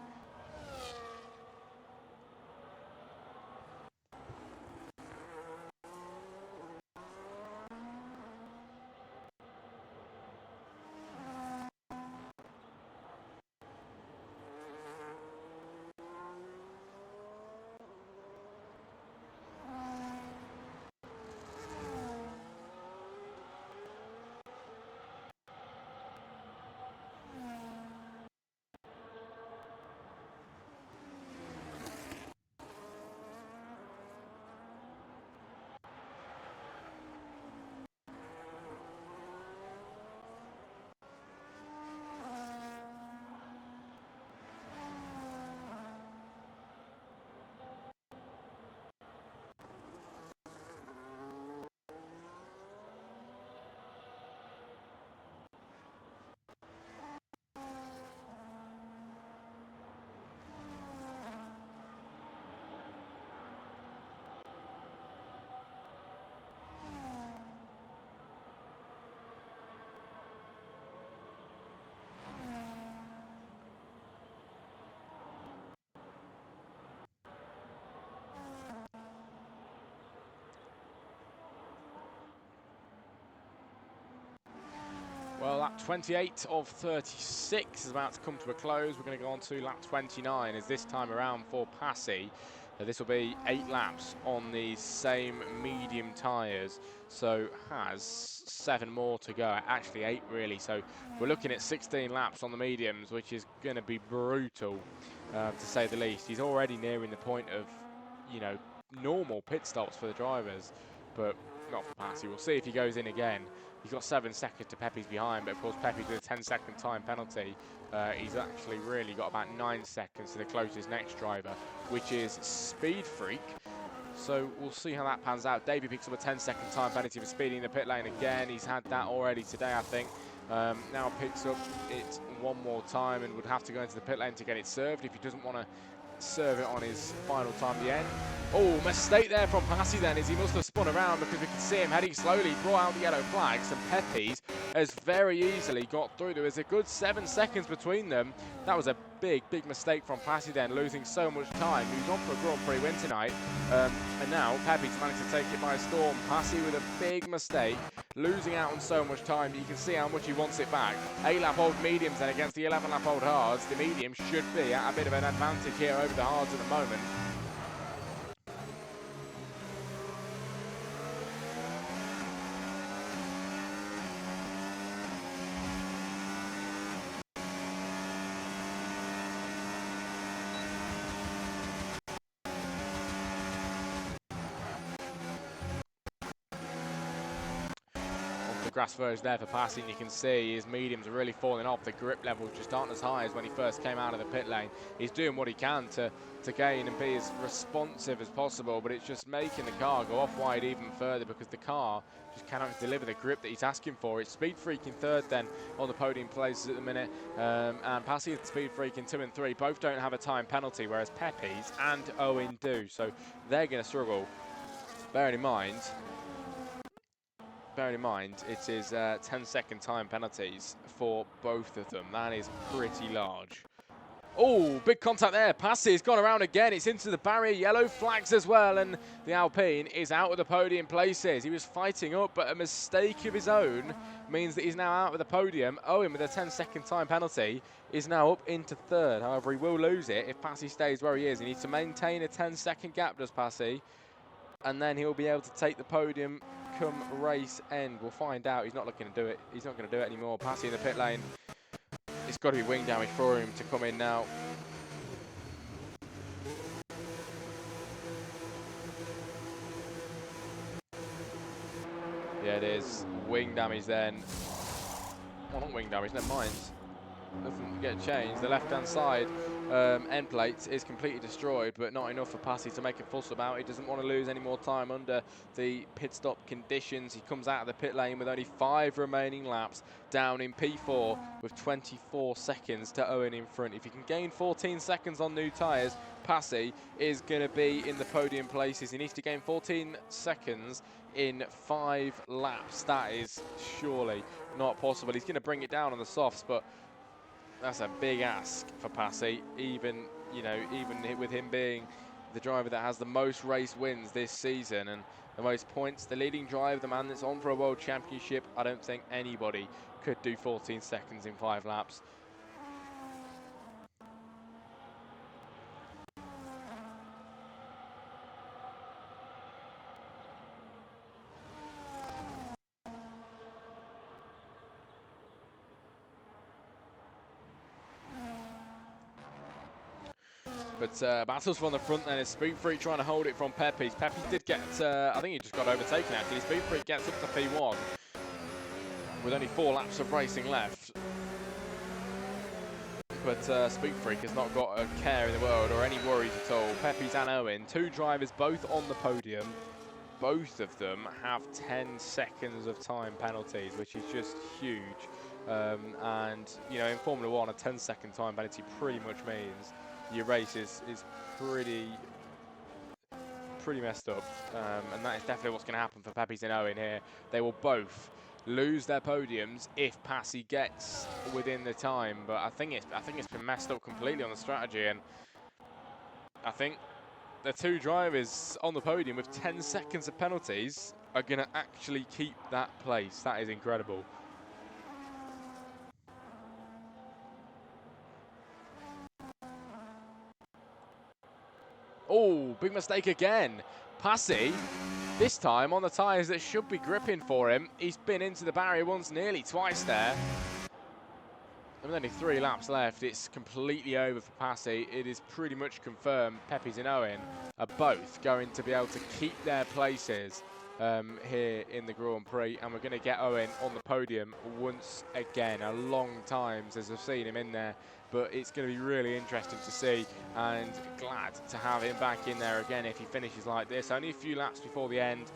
Speaker 1: Well, lap 28 of 36 is about to come to a close. We're going to go on to lap 29 as this time around for Prix. This will be 8 laps on the same medium tyres, so has 7 more to go. Actually 8 really, so we're looking at 16 laps on the mediums, which is going to be brutal to say the least. He's already nearing the point of, you know, normal pit stops for the drivers, but not for Prix. We'll see if he goes in again. He's got 7 seconds to Pepe's behind, but of course Pepe's with a 10-second time penalty. He's actually really got about 9 seconds to the closest next driver, which is Speed Freak. So we'll see how that pans out. Davey picks up a 10-second time penalty for speeding the pit lane again. He's had that already today, I think. Now picks up it one more time and would have to go into the pit lane to get it served if he doesn't want to serve it on his final time at the end. Oh, mistake there from Prix then, as he must have spun around because we can see him heading slowly, brought out the yellow flags, and Pepe's has very easily got through. There was a good 7 seconds between them. That was a big mistake from Prix then, losing so much time. He was on for a Grand Prix win tonight, and now Pepe's managed to take it by storm. Prix with a big mistake, losing out on so much time. You can see how much he wants it back. 8-lap-old mediums then against the 11-lap-old hards. The mediums should be at a bit of an advantage here over the hards at the moment. Grass verge there for passing. You can see his mediums are really falling off. The grip levels just aren't as high as when he first came out of the pit lane. He's doing what he can to gain and be as responsive as possible, but it's just making the car go off wide even further because the car just cannot deliver the grip that he's asking for. It's Speed Freak in third then on the podium places at the minute, and Prix and Speed Freak in 2 and 3 both don't have a time penalty, whereas Pepe's and Owen do, so they're going to struggle. Bearing in mind, it is 10-second time penalties for both of them. That is pretty large. Oh, big contact there. Prix has gone around again. It's into the barrier. Yellow flags as well. And the Alpine is out of the podium places. He was fighting up, but a mistake of his own means that he's now out of the podium. Owen, with a 10-second time penalty, is now up into third. However, he will lose it if Prix stays where he is. He needs to maintain a 10-second gap, does Prix, and then he'll be able to take the podium come race end. We'll find out. He's not looking to do it. He's not going to do it anymore. Prix in the pit lane. It's got to be wing damage for him to come in now. Yeah, it is. Wing damage then. Well, not wing damage, never mind. Doesn't get changed. The left-hand side end plate is completely destroyed, but not enough for Prix to make a fuss about. He doesn't want to lose any more time under the pit stop conditions. He comes out of the pit lane with only 5 remaining laps, down in P4 with 24 seconds to Owen in front. If he can gain 14 seconds on new tyres, Prix is going to be in the podium places. He needs to gain 14 seconds in 5 laps. That is surely not possible. He's going to bring it down on the softs, but that's a big ask for Prix, even with him being the driver that has the most race wins this season and the most points, the leading driver, the man that's on for a world championship. I don't think anybody could do 14 seconds in 5 laps. But battles from the front then is Speed Freak trying to hold it from Pepe's. Pepe did get, I think he just got overtaken actually. Speed Freak gets up to P1 with only 4 laps of racing left. But Speed Freak has not got a care in the world or any worries at all. Pepe's and Owen, 2 drivers both on the podium. Both of them have 10 seconds of time penalties, which is just huge. And, you know, in Formula 1, a 10-second time penalty pretty much means your race is pretty messed up, and that is definitely what's going to happen for Pepe's and Owen here. They will both lose their podiums if Prix gets within the time, but I think it's been messed up completely on the strategy, and I think the 2 drivers on the podium with 10 seconds of penalties are going to actually keep that place. That is incredible. Oh, big mistake again. Passy, this time on the tyres that should be gripping for him. He's been into the barrier once, nearly twice there. And with only 3 laps left, it's completely over for Passy. It is pretty much confirmed Peppies and Owen are both going to be able to keep their places here in the Grand Prix, and we're going to get Owen on the podium once again. A long time since I've seen him in there, but it's going to be really interesting to see, and glad to have him back in there again if he finishes like this. Only a few laps before the end.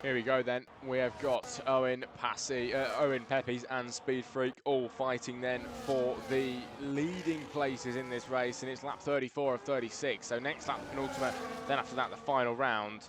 Speaker 1: Here we go then. We have got Owen, Peppies and Speed Freak all fighting then for the leading places in this race, and it's lap 34 of 36. So next lap, the penultimate, then after that, the final round.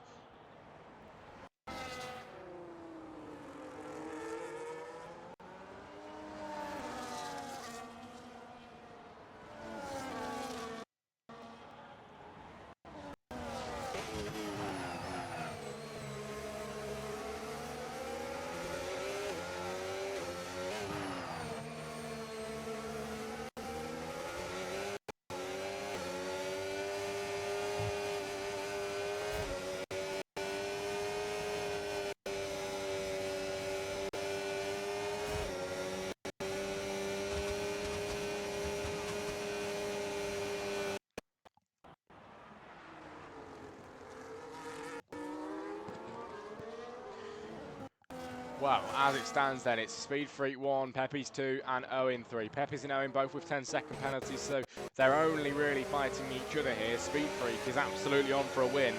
Speaker 1: Well, as it stands then, it's Speed Freak 1, Peppies 2 and Owen 3. Peppies and Owen both with 10-second penalties, so they're only really fighting each other here. Speed Freak is absolutely on for a win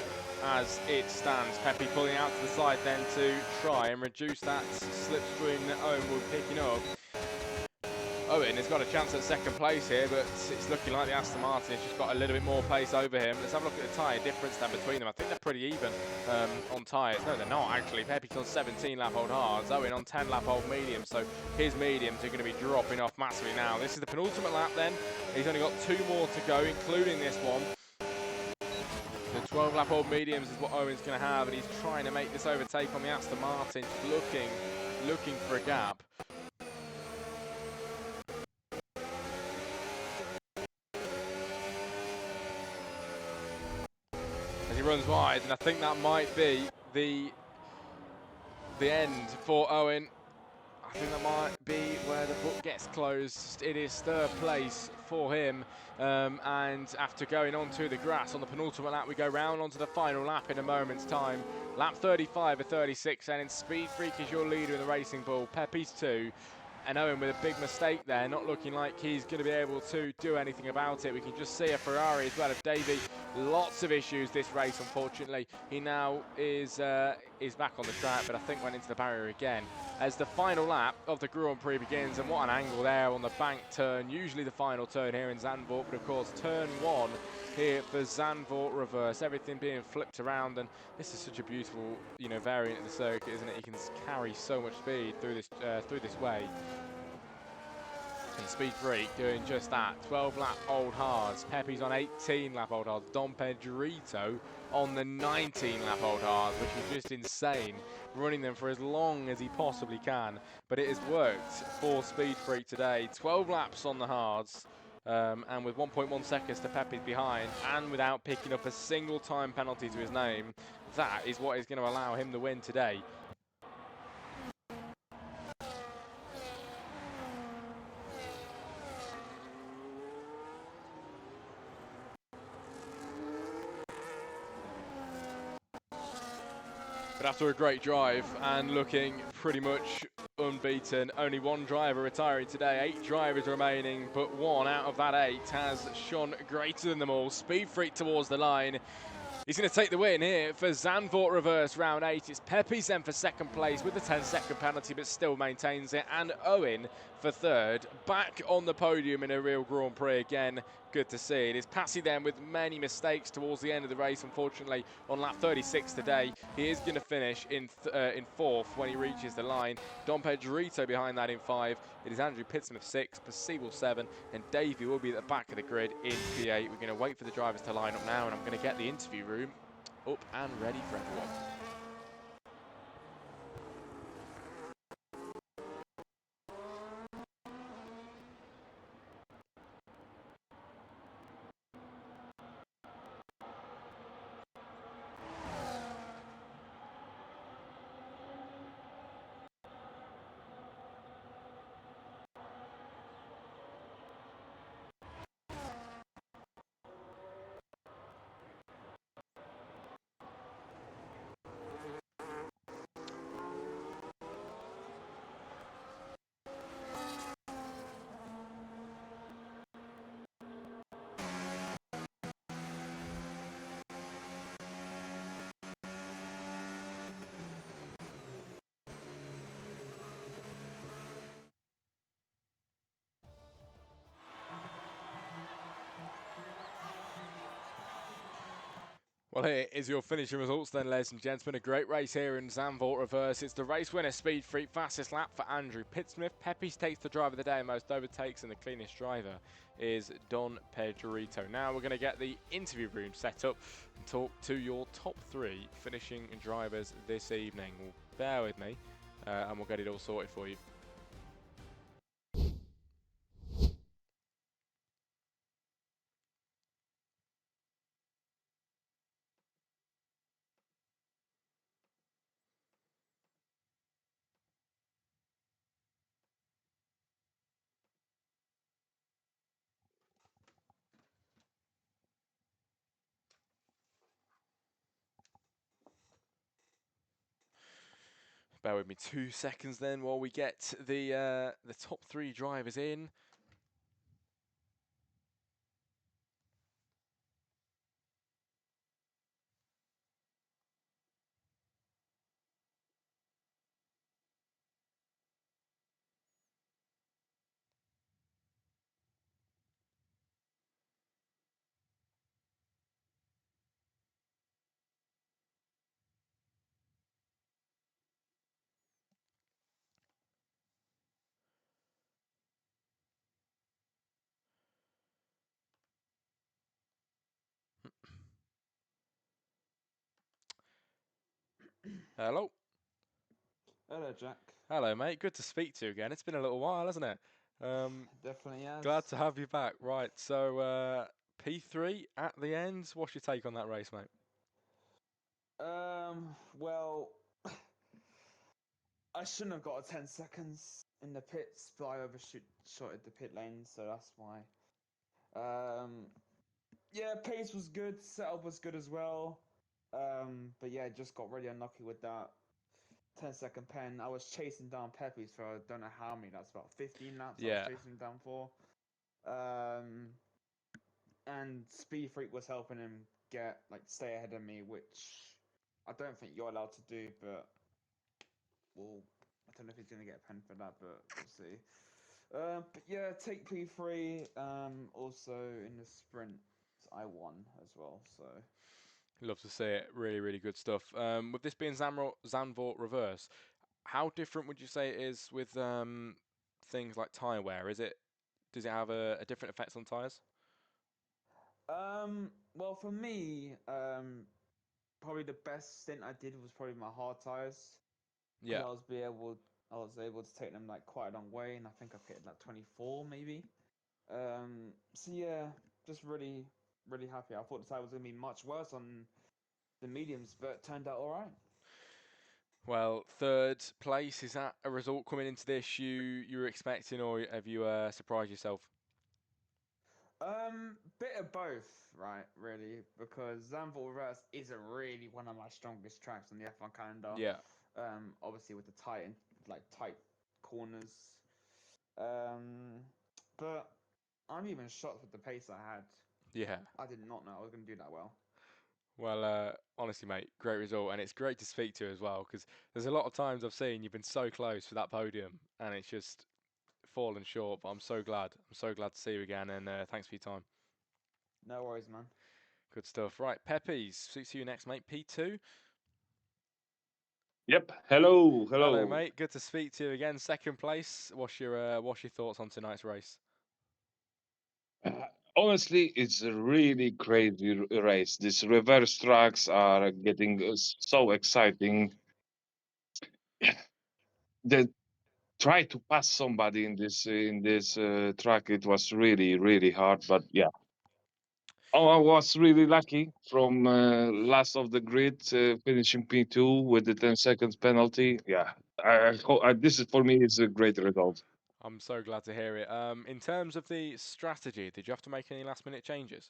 Speaker 1: as it stands. Peppy pulling out to the side then to try and reduce that slipstream that Owen will be picking up. Owen has got a chance at second place here, but it's looking like the Aston Martin has just got a little bit more pace over him. Let's have a look at the tyre difference then between them. I think they're pretty even on tyres. No, they're not actually. Pepe's on 17 lap-old hards, Owen on 10 lap-old mediums, so his mediums are going to be dropping off massively now. This is the penultimate lap then. He's only got 2 more to go, including this one. The 12 lap-old mediums is what Owen's going to have, and he's trying to make this overtake on the Aston Martin, looking for a gap. As he runs wide, and I think that might be the end for Owen. I think that might be where the book gets closed. It is third place for him, and after going on to the grass on the penultimate lap, we go round onto the final lap in a moment's time. Lap 35 of 36, and in Speed Freak is your leader in the Racing Bull. Peppi's 2. And Owen with a big mistake there, not looking like he's going to be able to do anything about it. We can just see a Ferrari as well as Davey. Lots of issues this race, unfortunately. He now is back on the track, but I think went into the barrier again. As the final lap of the Grand Prix begins, and what an angle there on the bank turn. Usually the final turn here in Zandvoort, but of course turn 1 here for Zandvoort reverse. Everything being flipped around, and this is such a beautiful, variant of the circuit, isn't it? You can carry so much speed through this way. And Speed Freak doing just that. 12 lap old hards. Pepe's on 18 lap old hards. Dom Pedrito on the 19 lap old hards, which is just insane. Running them for as long as he possibly can. But it has worked for Speed Freak today. 12 laps on the hards. And with 1.1 seconds to Pepe's behind, and without picking up a single time penalty to his name, that is what is going to allow him to win today. But after a great drive and looking pretty much unbeaten, only one driver retiring today, 8 drivers remaining, but 1 out of that 8 has shone greater than them all. Speed Freak towards the line. He's going to take the win here for Zandvoort reverse round 8. It's Pepe's then for second place with a 10-second penalty, but still maintains it. And Owen for third, back on the podium in a real Grand Prix again. Good to see. It is Passy then with many mistakes towards the end of the race. Unfortunately, on lap 36 today, he is going to finish in fourth when he reaches the line. Don Pedrito behind that in 5. It is Andrew Pittsmith 6, Percival 7, and Davey will be at the back of the grid in P8. We're going to wait for the drivers to line up now, and I'm going to get the interview room up and ready for everyone. Well, here is your finishing results then, ladies and gentlemen. A great race here in Zandvoort reverse. It's the race winner, Speed Freak, fastest lap for Andrew Pittsmith. Peppies takes the driver of the day, most overtakes, and the cleanest driver is Don Pedrito. Now we're going to get the interview room set up and talk to your top 3 finishing drivers this evening. Well, bear with me, and we'll get it all sorted for you. Bear with me 2 seconds then while we get the top 3 drivers in. Hello.
Speaker 2: Hello, Jack.
Speaker 1: Hello, mate. Good to speak to you again. It's been a little while, hasn't it?
Speaker 2: Definitely has.
Speaker 1: Glad to have you back. Right, so P3 at the end. What's your take on that race, mate?
Speaker 2: Well, I shouldn't have got a 10 seconds in the pits, but I overshotted the pit lane, so that's why. Yeah, pace was good, setup was good as well. But yeah, just got really unlucky with that 10-second pen. I was chasing down Pepe for I don't know how many. That's about 15 laps. I was
Speaker 1: Yeah.
Speaker 2: chasing him down for. And Speed Freak was helping him stay ahead of me, which I don't think you're allowed to do, but well, I don't know if he's gonna get a pen for that, but we'll see. But yeah, take P3. Also in the sprint, I won as well. So
Speaker 1: Love to see it. Really, really good stuff. With this being Zandvoort reverse, how different would you say it is with things like tyre wear? Does it have a different effect on tyres?
Speaker 2: well, for me, probably the best stint I did was probably my hard tires because
Speaker 1: Yeah.
Speaker 2: I was able to take them like quite a long way, and I think I pitted like 24 maybe. So yeah, just really, really happy. I thought the tire was gonna be much worse on the mediums, but it turned out all right.
Speaker 1: Well, third place, is that a result coming into this you were expecting, or have you surprised yourself?
Speaker 2: Bit of both, right? Really, because Zandvoort Reverse isn't really one of my strongest tracks on the F1 calendar.
Speaker 1: Yeah,
Speaker 2: Obviously with the tight corners. Um, but I'm even shocked with the pace I had.
Speaker 1: yeah.
Speaker 2: I did not know I was going to do that well.
Speaker 1: Well, honestly, mate, great result, and it's great to speak to you as well because there's a lot of times I've seen you've been so close for that podium, and it's just fallen short. But I'm so glad. I'm so glad to see you again, and thanks for your time.
Speaker 2: No worries, man.
Speaker 1: Good stuff. Right, Pepe's. See you next, mate. P2.
Speaker 3: Yep. Hello,
Speaker 1: Hello,
Speaker 3: hello.
Speaker 1: mate. Good to speak to you again. Second place. What's your thoughts on tonight's race?
Speaker 3: Uh, Honestly, it's a really crazy race. These reverse tracks are getting so exciting. The try to pass somebody in this track, it was really really hard. But yeah, oh, I was really lucky from last of the grid, finishing P2 with the 10 seconds penalty. Yeah, this is for me is a great result.
Speaker 1: I'm so glad to hear it. In terms of the strategy, did you have to make any last minute changes?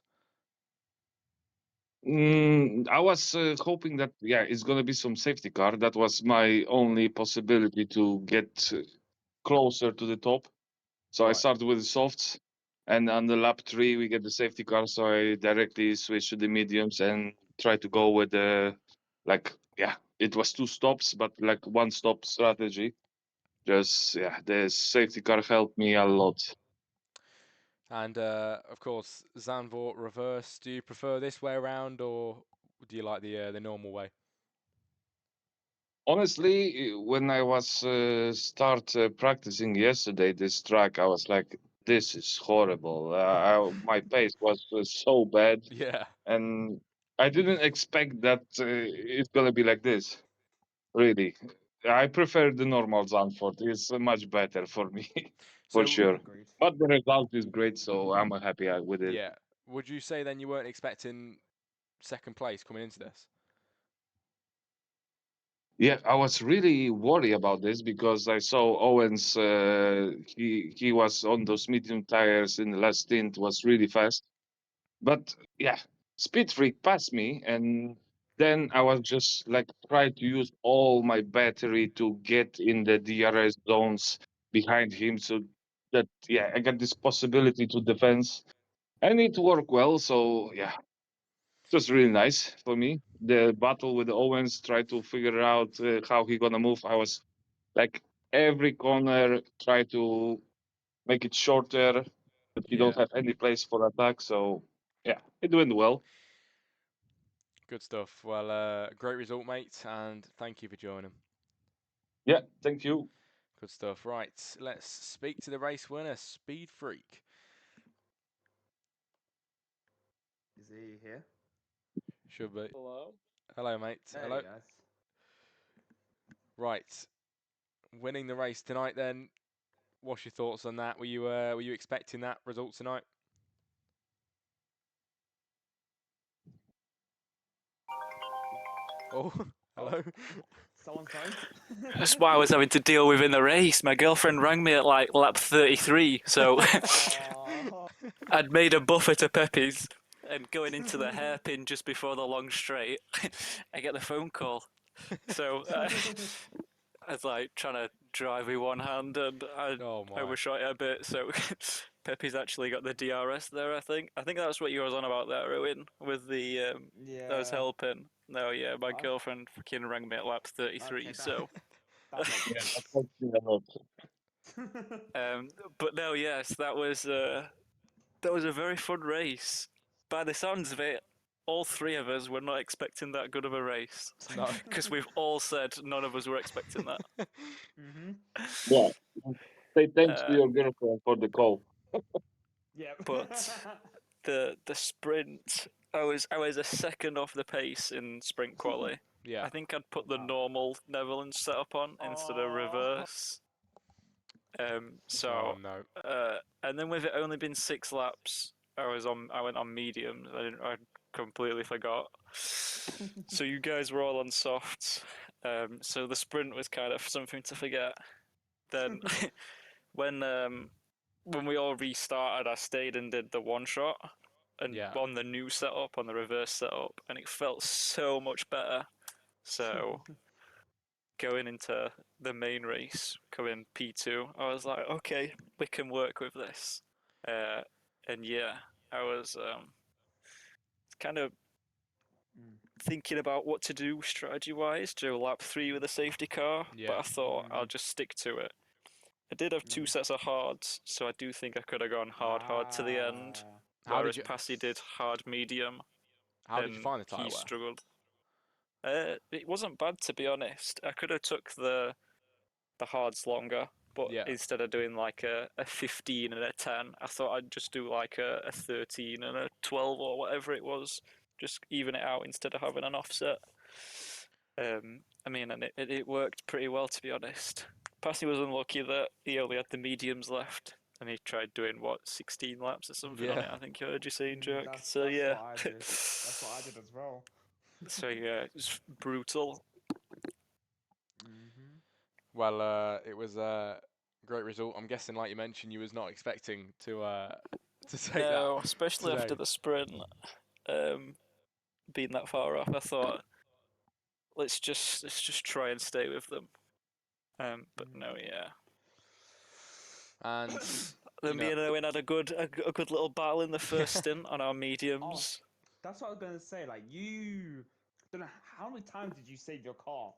Speaker 3: I was hoping that yeah, it's gonna be some safety car. That was my only possibility to get closer to the top. So I
Speaker 1: Right.
Speaker 3: started with the softs, and on the lap 3 we get the safety car. So I directly switched to the mediums and tried to go with the like yeah, it was two stops, but like one stop strategy. Just yeah, the safety car helped me a lot.
Speaker 1: And of course, Zandvoort reverse. Do you prefer this way around, or do you like the normal way?
Speaker 3: Honestly, when I was start practicing yesterday this track, I was like, "This is horrible." My pace was so bad,
Speaker 1: Yeah.
Speaker 3: and I didn't expect that it's gonna be like this. Really, I prefer the normal Zandvoort. It's much better for me, for
Speaker 1: So
Speaker 3: sure.
Speaker 2: Agreed.
Speaker 3: But the result is great, so I'm happy with it.
Speaker 1: yeah, would you say then you weren't expecting second place coming into this?
Speaker 3: Yeah, I was really worried about this because I saw Owens. He was on those medium tires in the last stint. Was really fast, but yeah, Speed Freak passed me, and then I was just like trying to use all my battery to get in the DRS zones behind him, so that yeah, I got this possibility to defense, and it worked well. So yeah, it was really nice for me. The battle with Owens, try to figure out how he gonna move. I was like every corner, try to make it shorter, but he don't
Speaker 1: Yeah,
Speaker 3: have any place for attack. So yeah, it went well.
Speaker 1: good stuff. Well, great result, mate, and thank you for joining.
Speaker 3: Yeah, thank you.
Speaker 1: Good stuff. Right, let's speak to the race winner, Speed Freak.
Speaker 2: Is he here?
Speaker 1: Should be.
Speaker 4: Hello.
Speaker 1: Hello, mate.
Speaker 2: There he
Speaker 1: Hello.
Speaker 2: is.
Speaker 1: Right, winning the race tonight. Then, what's your thoughts on that? Were you expecting that result tonight? Oh,
Speaker 2: Oh,
Speaker 1: hello.
Speaker 2: someone's phone.
Speaker 4: That's what I was having to deal with in the race. My girlfriend rang me at like lap 33, so
Speaker 2: Oh.
Speaker 4: I'd made a buffer to Pepe's, and going into the hairpin just before the long straight, I get the phone call. So I was like trying to drive with one hand, and I
Speaker 1: Oh my.
Speaker 4: overshot it a bit. So Pepe's actually got the DRS there. I think. I think that's what you was on about there, Owen, with the I was
Speaker 2: Yeah.
Speaker 4: helping. No, yeah, my
Speaker 2: I,
Speaker 4: girlfriend fucking rang me at lap 33.
Speaker 2: okay, that
Speaker 4: So.
Speaker 2: that makes
Speaker 3: Yeah, that
Speaker 2: sense.
Speaker 3: helped me a lot.
Speaker 4: But no, yes, that was a very fun race. By the sounds of it, all three of us were not expecting that good of a race
Speaker 1: No.
Speaker 4: because we've all said none of us were expecting that.
Speaker 2: Mhm.
Speaker 3: Yeah, say thanks to
Speaker 4: Uh,
Speaker 3: your girlfriend for the call.
Speaker 2: Yep.
Speaker 4: but the sprint, I was a second off the pace in sprint quali.
Speaker 1: Yeah.
Speaker 4: I think I'd put the
Speaker 2: Wow.
Speaker 4: normal Netherlands setup on instead of
Speaker 2: Oh.
Speaker 4: reverse.
Speaker 1: Oh
Speaker 4: So,
Speaker 1: no.
Speaker 4: and then with it only been 6 laps, I went on mediums. I completely forgot. So you guys were all on softs. So the sprint was kind of something to forget. Then when when we all restarted, I stayed and did the one shot, and
Speaker 1: Yeah.
Speaker 4: on the new setup, on the reverse setup, and it felt so much better. So going into the main race, coming P2, I was like, okay, we can work with this. And yeah, I was kind of
Speaker 2: Mm.
Speaker 4: thinking about what to do strategy wise to lap 3 with a safety car, but
Speaker 1: Yeah.
Speaker 4: I thought I'll
Speaker 2: Mm.
Speaker 4: just stick to it. I did have 2
Speaker 2: Mm.
Speaker 4: sets of hards, so I do think I could have gone hard to the end,
Speaker 1: How did
Speaker 4: whereas
Speaker 1: you
Speaker 4: Passy did hard medium
Speaker 1: How did you
Speaker 4: and
Speaker 1: find the tyre
Speaker 4: he
Speaker 1: wear?
Speaker 4: struggled. It wasn't bad, to be honest. I could have took the hards longer, but
Speaker 1: Yeah.
Speaker 4: instead of doing like a 15 and a 10, I thought I'd just do like a 13 and a 12 or whatever it was, just even it out instead of having an offset. I mean, and it worked pretty well, to be honest. Passy was unlucky that he only had the mediums left, and he tried doing what 16 laps or something on
Speaker 1: Yeah.
Speaker 4: it. I think I heard you saying, Jack.
Speaker 2: That's
Speaker 4: So
Speaker 2: that's
Speaker 4: yeah,
Speaker 2: what I did. That's what I did as well.
Speaker 4: so yeah, it was brutal.
Speaker 2: Mhm.
Speaker 1: Well, it was a great result. I'm guessing, like you mentioned, you was not expecting to take that
Speaker 4: No, especially after
Speaker 1: today.
Speaker 4: the sprint, um, being that far off, I thought let's just try and stay with them. But
Speaker 2: Mm.
Speaker 4: no, yeah.
Speaker 1: And
Speaker 4: Then me and Owen had a good little battle in the
Speaker 1: yeah,
Speaker 4: first stint on our
Speaker 2: Oh,
Speaker 4: mediums.
Speaker 2: that's what I was gonna say. Like you, don't know how many times did you save your car?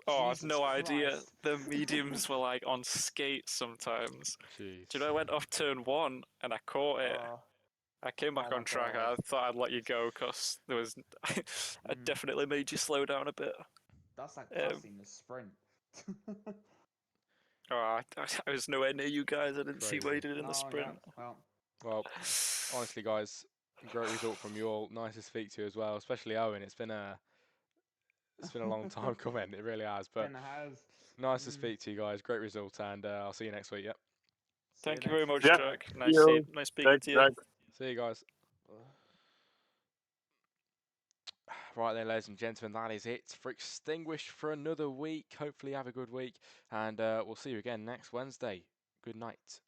Speaker 4: Oh, I've
Speaker 2: Jesus
Speaker 4: no idea.
Speaker 2: Christ.
Speaker 4: The mediums were like on skates sometimes.
Speaker 1: jeez.
Speaker 4: Do you know I went off turn 1 and I caught it?
Speaker 2: Oh,
Speaker 4: I came back
Speaker 2: oh my
Speaker 4: on track.
Speaker 2: God.
Speaker 4: I thought I'd let you go because there was. I
Speaker 2: Mm.
Speaker 4: definitely made you slow down a bit.
Speaker 2: That's like
Speaker 4: Um,
Speaker 2: passing the sprint.
Speaker 4: oh, I was nowhere near you guys. I didn't see what you
Speaker 1: Crazy.
Speaker 4: did in the
Speaker 2: Oh yeah.
Speaker 4: sprint.
Speaker 2: Well,
Speaker 1: Well, honestly, guys, great result from you all. Nice to speak to you as well, especially Owen. It's been a long time coming. It really has. But
Speaker 2: Ben has.
Speaker 1: nice to
Speaker 2: Mm.
Speaker 1: speak to you guys. Great result, and I'll see you next week. Yep.
Speaker 2: See you
Speaker 4: Thank you very
Speaker 2: next week,
Speaker 4: much,
Speaker 3: Yeah.
Speaker 2: Jack.
Speaker 4: Jack.
Speaker 3: You.
Speaker 4: Nice speaking
Speaker 3: Thanks,
Speaker 4: to you.
Speaker 3: Jack.
Speaker 1: See you guys. Right then, ladies and gentlemen, that is it for Extinguished for another week. Hopefully, have a good week, and we'll see you again next Wednesday. Good night.